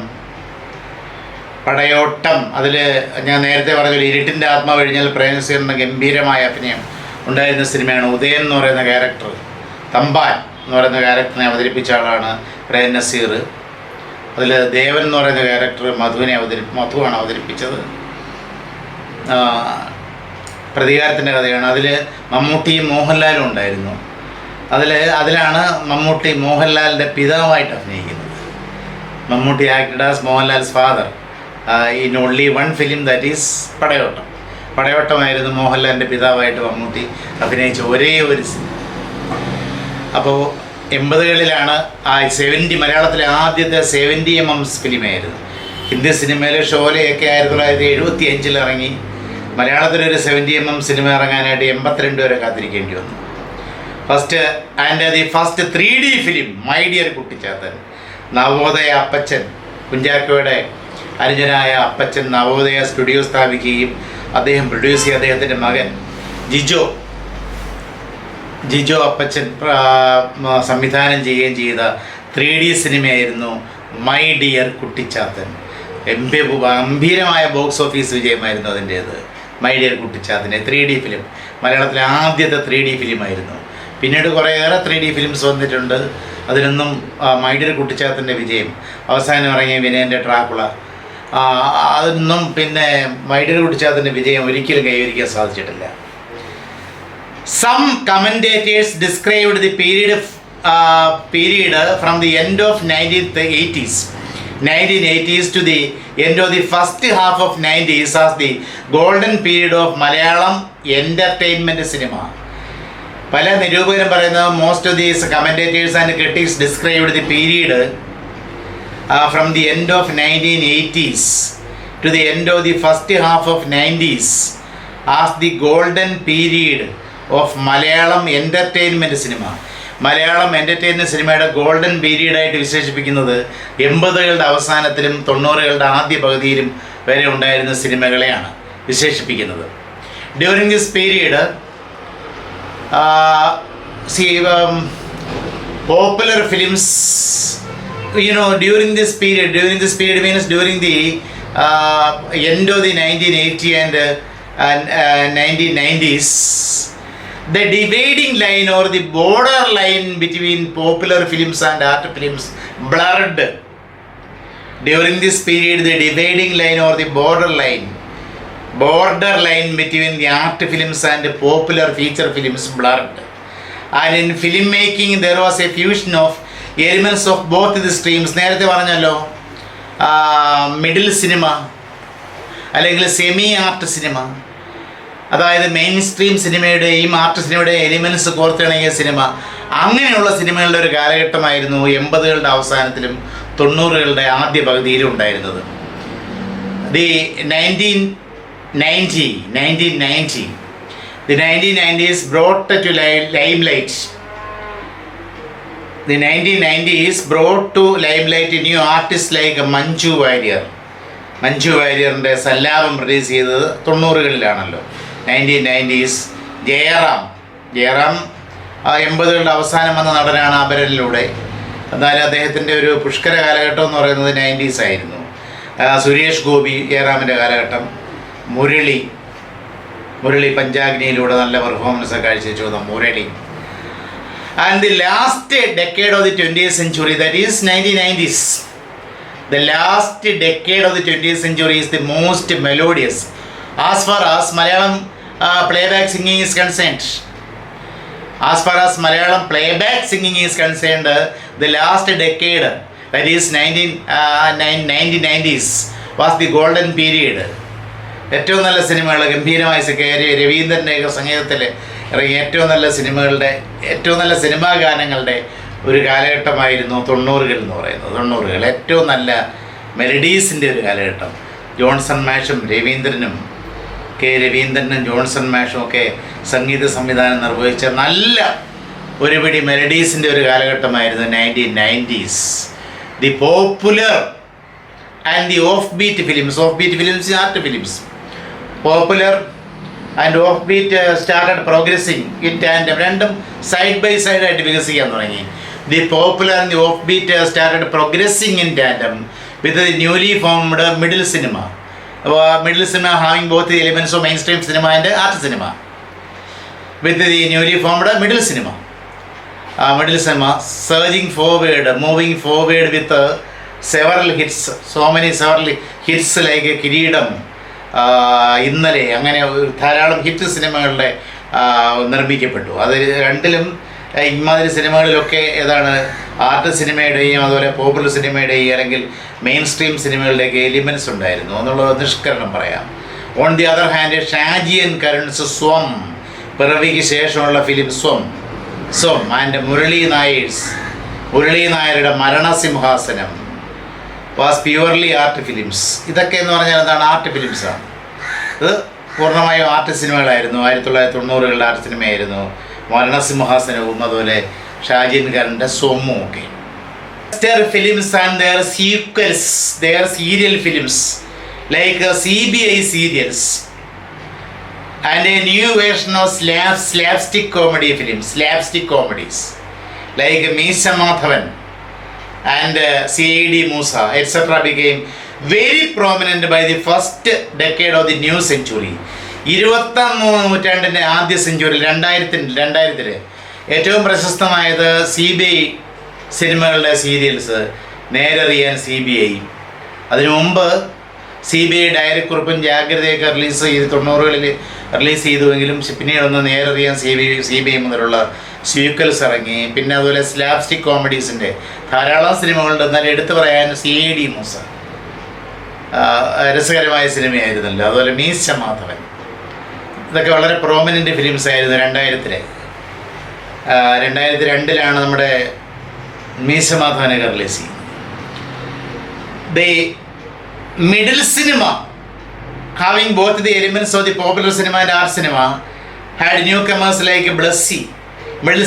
അതിൽ ഞാൻ നേരത്തെ പറഞ്ഞൊരു ഇരുട്ടിൻ്റെ ആത്മാവ് കഴിഞ്ഞാൽ പ്രേംനസീറിൻ്റെ ഗംഭീരമായ അഭിനയം ഉണ്ടായിരുന്ന സിനിമയാണ്. ഉദയൻ എന്ന് പറയുന്ന ക്യാരക്ടർ, തമ്പാൻ എന്ന് പറയുന്ന ക്യാരക്ടറിനെ അവതരിപ്പിച്ച ആളാണ് പ്രേം നസീർ. അതിൽ ദേവൻ എന്ന് പറയുന്ന ക്യാരക്ടർ മധുവാണ് അവതരിപ്പിച്ചത്. പ്രതികാരത്തിൻ്റെ കഥയാണ്. അതിൽ മമ്മൂട്ടിയും മോഹൻലാലും ഉണ്ടായിരുന്നു. അതിലാണ് മമ്മൂട്ടി മോഹൻലാലിൻ്റെ പിതാവായിട്ട് അഭിനയിക്കുന്നത്. Mammootty acted as Mohanlal's father. In only one film, that is Padayottam. പടയോട്ടമായിരുന്നു മോഹൻലാലിൻ്റെ പിതാവായിട്ട് മമ്മൂട്ടി അഭിനയിച്ച ഒരേ ഒരു സിനിമ. അപ്പോൾ 80കളിലാണ് ആ മലയാളത്തിലെ ആദ്യത്തെ 70mm ഫിലിമായിരുന്നു. ഹിന്ദി സിനിമയിലെ ഷോലയൊക്കെ 1975 ഇറങ്ങി. മലയാളത്തിലൊരു 70mm സിനിമ ഇറങ്ങാനായിട്ട് 82 വരെ കാത്തിരിക്കേണ്ടി വന്നു. First 3D film my dear Kuttichathan. Navodaya Appachan, കുഞ്ചാക്കോയുടെ അനുജനായ അപ്പച്ചൻ നവോദയ സ്റ്റുഡിയോ സ്ഥാപിക്കുകയും അദ്ദേഹം പ്രൊഡ്യൂസ് ചെയ്ത് അദ്ദേഹത്തിൻ്റെ മകൻ ജിജോ അപ്പച്ചൻ സംവിധാനം ചെയ്യുകയും ചെയ്ത 3D സിനിമയായിരുന്നു മൈ ഡിയർ കുട്ടിച്ചാത്തൻ. ഗംഭീരമായ ബോക്സ് ഓഫീസ് വിജയമായിരുന്നു അതിൻ്റേത്. മൈ ഡിയർ കുട്ടിച്ചാത്തൻ്റെ 3D ഫിലിം മലയാളത്തിലെ ആദ്യത്തെ 3D ഫിലിമായിരുന്നു. പിന്നീട് കുറേയേറെ 3D ഫിലിംസ് വന്നിട്ടുണ്ട്. അതിനൊന്നും മൈ ഡിയർ കുട്ടിച്ചാത്തൻ്റെ വിജയം, അവസാനം ഇറങ്ങിയ വിനയൻ്റെ ഡ്രാക്കുള, അതൊന്നും പിന്നെ മൈ ഡിയർ കുട്ടിച്ചാത്തൻ്റെ വിജയം ഒരിക്കലും കൈവരിക്കാൻ സാധിച്ചിട്ടില്ല. Some commentators described the period from the end of 1980s to the end of the first half of 90s as the golden period of Malayalam entertainment cinema. പല നിരൂപകരും പറയുന്നത് most of these commentators and critics described the period from the end of 1980s to the end of the first half of 90s as the golden period of Malayalam entertainment cinema. Malayalam entertainment സിനിമയുടെ golden പീരീഡായിട്ട് വിശേഷിപ്പിക്കുന്നത് 80കളുടെ അവസാനത്തിലും 90കളുടെ ആദ്യ പകുതിയിലും വരെ ഉണ്ടായിരുന്ന സിനിമകളെയാണ് വിശേഷിപ്പിക്കുന്നത്. During this period popular films, during this period means during the end of the 1980 and 1990s, the dividing line or the border line between popular films and art films blurred. During this period, the dividing line or the border line between the art films and popular feature films blurred. And in filmmaking, there was a fusion of elements of both the streams. നേരത്തെ പറഞ്ഞല്ലോ, middle cinema അല്ലെങ്കിൽ semi art cinema, അതായത് mainstream സിനിമയുടെയും art സിനിമയുടെയും elements കോർത്തിണങ്ങിയ cinema. അങ്ങനെയുള്ള സിനിമകളുടെ ഒരു കാലഘട്ടമായിരുന്നു 80കളുടെ അവസാനത്തിലും 90കളുടെ ആദ്യ പകുതിയിലും ഉണ്ടായിരുന്നത്. The 1990s brought to limelight. The 1990s brought to limelight new artists like Manju വാര്യറിൻ്റെ സല്ലാപം റിലീസ് ചെയ്തത് 90കളിലാണല്ലോ. 1990s ജയറാം 80കളുടെ അവസാനം വന്ന നടനാണ് അപരനിലൂടെ. എന്നാലും അദ്ദേഹത്തിൻ്റെ ഒരു പുഷ്കര കാലഘട്ടം എന്ന് പറയുന്നത് 90s ആയിരുന്നു. സുരേഷ് ഗോപി ജയറാമിൻ്റെ കാലഘട്ടം. മുരളി പഞ്ചാഗ്നിയിലൂടെ നല്ല പെർഫോമൻസ് കാഴ്ചവെച്ചു വന്ന Murali. And the last decade of the 20th century, that is 1990s, the last decade of the 20th century is the most melodious as far as Malayalam playback singing is concerned. As far as Malayalam playback singing is concerned, the last decade, that is 1990s, was the golden period. ഏറ്റവും നല്ല സിനിമകൾ, ഗംഭീരമായ രവീന്ദ്രൻ്റെ സംഗീതത്തിൽ ഇറങ്ങിയ ഏറ്റവും നല്ല cinema ഗാനങ്ങളുടെ ഒരു കാലഘട്ടമായിരുന്നു 90കൾ എന്ന് പറയുന്നത്. 90കൾ ഏറ്റവും നല്ല മെലഡീസിൻ്റെ ഒരു കാലഘട്ടം. ജോൺസൺ മാഷും രവീന്ദ്രനും ജോൺസൺ മാഷും ഒക്കെ സംഗീത സംവിധാനം നിർവഹിച്ച നല്ല ഒരുപിടി മെലഡീസിൻ്റെ ഒരു കാലഘട്ടമായിരുന്നു 1990s. The popular and the of beat films art films. Popular and of beat started progressing in tandem. രണ്ടും സൈഡ് ബൈ സൈഡ് ആയിട്ട് വികസിക്കാൻ തുടങ്ങി. The popular and the of beat started progressing in tandem with the newly formed middle cinema. having both the elements of mainstream cinema and art cinema. With the newly formed middle cinema surging forward, moving forward with several hits like കിരീടം, ഇന്നലെ, അങ്ങനെ ധാരാളം hit സിനിമകളുടെ നിർമ്മിക്കപ്പെട്ടു. അത് രണ്ടിലും ഇമാതിരി സിനിമകളിലൊക്കെ ഏതാണ് ആർട്ട് സിനിമയുടെയും അതുപോലെ പോപ്പുലർ സിനിമയുടെയും അല്ലെങ്കിൽ മെയിൻ സ്ട്രീം സിനിമകളുടെയൊക്കെ എലിമെൻറ്റ്സ് ഉണ്ടായിരുന്നു എന്നുള്ളത് നിഷ്കരണം പറയാം. On the other hand Shaji Karun's Swam, പിറവിക്ക് ശേഷമുള്ള ഫിലിം സ്വം ആൻഡ് മുരളി നായരുടെ Maranasimhasanam was purely art films. ഇതൊക്കെ എന്ന് പറഞ്ഞാൽ എന്താണ്? ആർട്ട് ഫിലിംസാണ്. ഇത് പൂർണ്ണമായും ആർട്ട് സിനിമകളായിരുന്നു. 1990കളുടെ ആർട്ട് സിനിമയായിരുന്നു മരണസിംഹാസനവും അതുപോലെ ഷാജിൻകാരൻ്റെ സ്വമ്മും ഒക്കെ. Films and their sequels, their serial films like CBI serials and a new version of slapstick comedies like Meesha Madhavan and CID Musa etc. became very prominent by the first decade of the new century. 20ാം നൂറ്റാണ്ടിൻ്റെ ആദ്യ സെഞ്ചുറിയിൽ 2000 ഏറ്റവും പ്രശസ്തമായത് CBI സിനിമകളുടെ serials, നേരറിയാൻ CBI. അതിനു മുമ്പ് CBI ഡയറിക്കുറിപ്പും ജാഗ്രതയൊക്കെ release ചെയ്ത് 90കളിൽ release ചെയ്തുവെങ്കിലും പിന്നീടൊന്ന് നേരറിയാൻ CBI മുതലുള്ള sequels ഇറങ്ങി. പിന്നെ അതുപോലെ സ്ലാപ്സ്റ്റിക് കോമഡീസിൻ്റെ ധാരാളം സിനിമകളുണ്ട്. എന്നാൽ എടുത്തു പറയാൻ CID മൂസ രസകരമായ സിനിമയായിരുന്നല്ലോ. അതുപോലെ മീശ മാധവൻ, ഇതൊക്കെ വളരെ പ്രോമിനൻ്റ് ഫിലിംസ് ആയിരുന്നു. 2002 നമ്മുടെ മീശ മാധവനൊക്കെ റിലീസ് ചെയ്യും. The middle cinema having both the elements of the popular cinema and art cinema had new comers like Blessy. Middle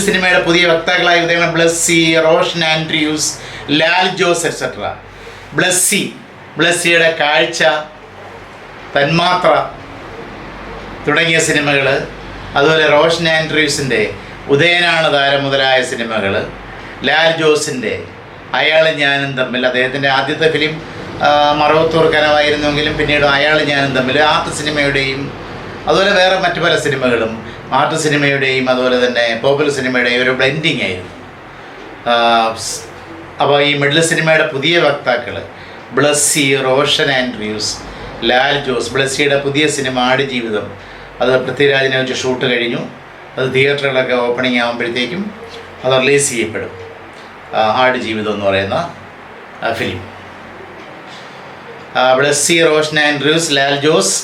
സിനിമയുടെ പുതിയ വക്താക്കളായി ഉദയങ്ങൾ ബ്ലസ്സി, റോഷൻ ആൻഡ്രിയൂസ്, ലാൽ ജോസ് എക്സെട്ര. ബ്ലസ്സിയുടെ കാഴ്ച, തന്മാത്ര തുടങ്ങിയ സിനിമകൾ, അതുപോലെ റോഷൻ ആൻഡ്രൂസിൻ്റെ ഉദയനാണ് താരം മുതലായ സിനിമകൾ, ലാൽ ജോസിൻ്റെ അയാളും ഞാനും തമ്മിൽ, അദ്ദേഹത്തിൻ്റെ ആദ്യത്തെ ഫിലിം മറവത്തൂർ കനവായിരുന്നെങ്കിലും പിന്നീട് അയാളും ഞാനും തമ്മിൽ ആർട്ട് സിനിമയുടെയും അതുപോലെ വേറെ മറ്റു പല സിനിമകളും ആർട്ട് സിനിമയുടെയും അതുപോലെ തന്നെ പോപ്പുലർ സിനിമയുടെയും ഒരു ബ്ലെൻഡിങ് ആയിരുന്നു. അപ്പോൾ ഈ മിഡിൽ സിനിമയുടെ പുതിയ വക്താക്കൾ ബ്ലസ്സി, റോഷൻ ആൻഡ്രൂസ്, ലാൽ ജോസ്. ബ്ലസ്സിയുടെ പുതിയ സിനിമ ആടുജീവിതം, അത് പൃഥ്വിരാജിനെ വെച്ച് ഷൂട്ട് കഴിഞ്ഞു. അത് തിയേറ്ററുകളൊക്കെ ഓപ്പണിംഗ് ആകുമ്പോഴത്തേക്കും അത് റിലീസ് ചെയ്യപ്പെടും. ആടുജീവിതം എന്ന് പറയുന്ന film. Blessy, Roshan Andrews, Lal Jose.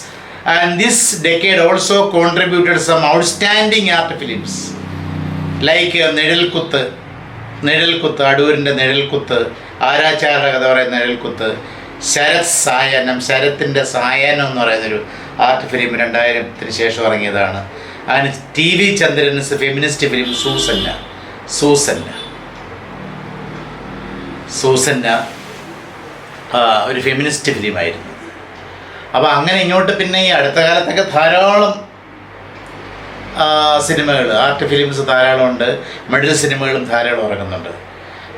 And this decade also contributed some outstanding art films like നിഴൽക്കുത്ത്, അടൂരിൻ്റെ നിഴൽക്കുത്ത്, ആരാച്ചാരുടെ കഥ പറയുന്ന നിഴൽക്കുത്ത്, ശരത്തിൻ്റെ സായാഹ്നം എന്ന് പറയുന്നൊരു ആർട്ട് ഫിലിം 2000 ശേഷം ഇറങ്ങിയതാണ്. And TV Chandran's feminist film Susanna ഒരു ഫെമിനിസ്റ്റ് ഫിലിമായിരുന്നു. അപ്പോൾ അങ്ങനെ ഇങ്ങോട്ട് പിന്നെ ഈ അടുത്ത കാലത്തൊക്കെ ധാരാളം സിനിമകൾ, ആർട്ട് ഫിലിംസ് ധാരാളമുണ്ട്. മിഡിൽ സിനിമകളും ധാരാളം ഇറങ്ങുന്നുണ്ട്.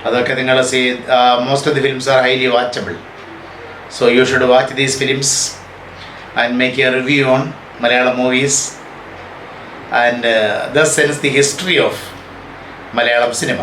അതൊക്കെ നിങ്ങൾ most of the films are highly watchable. So you should watch these films and make a review on Malayalam movies and thus sense the history of Malayalam cinema.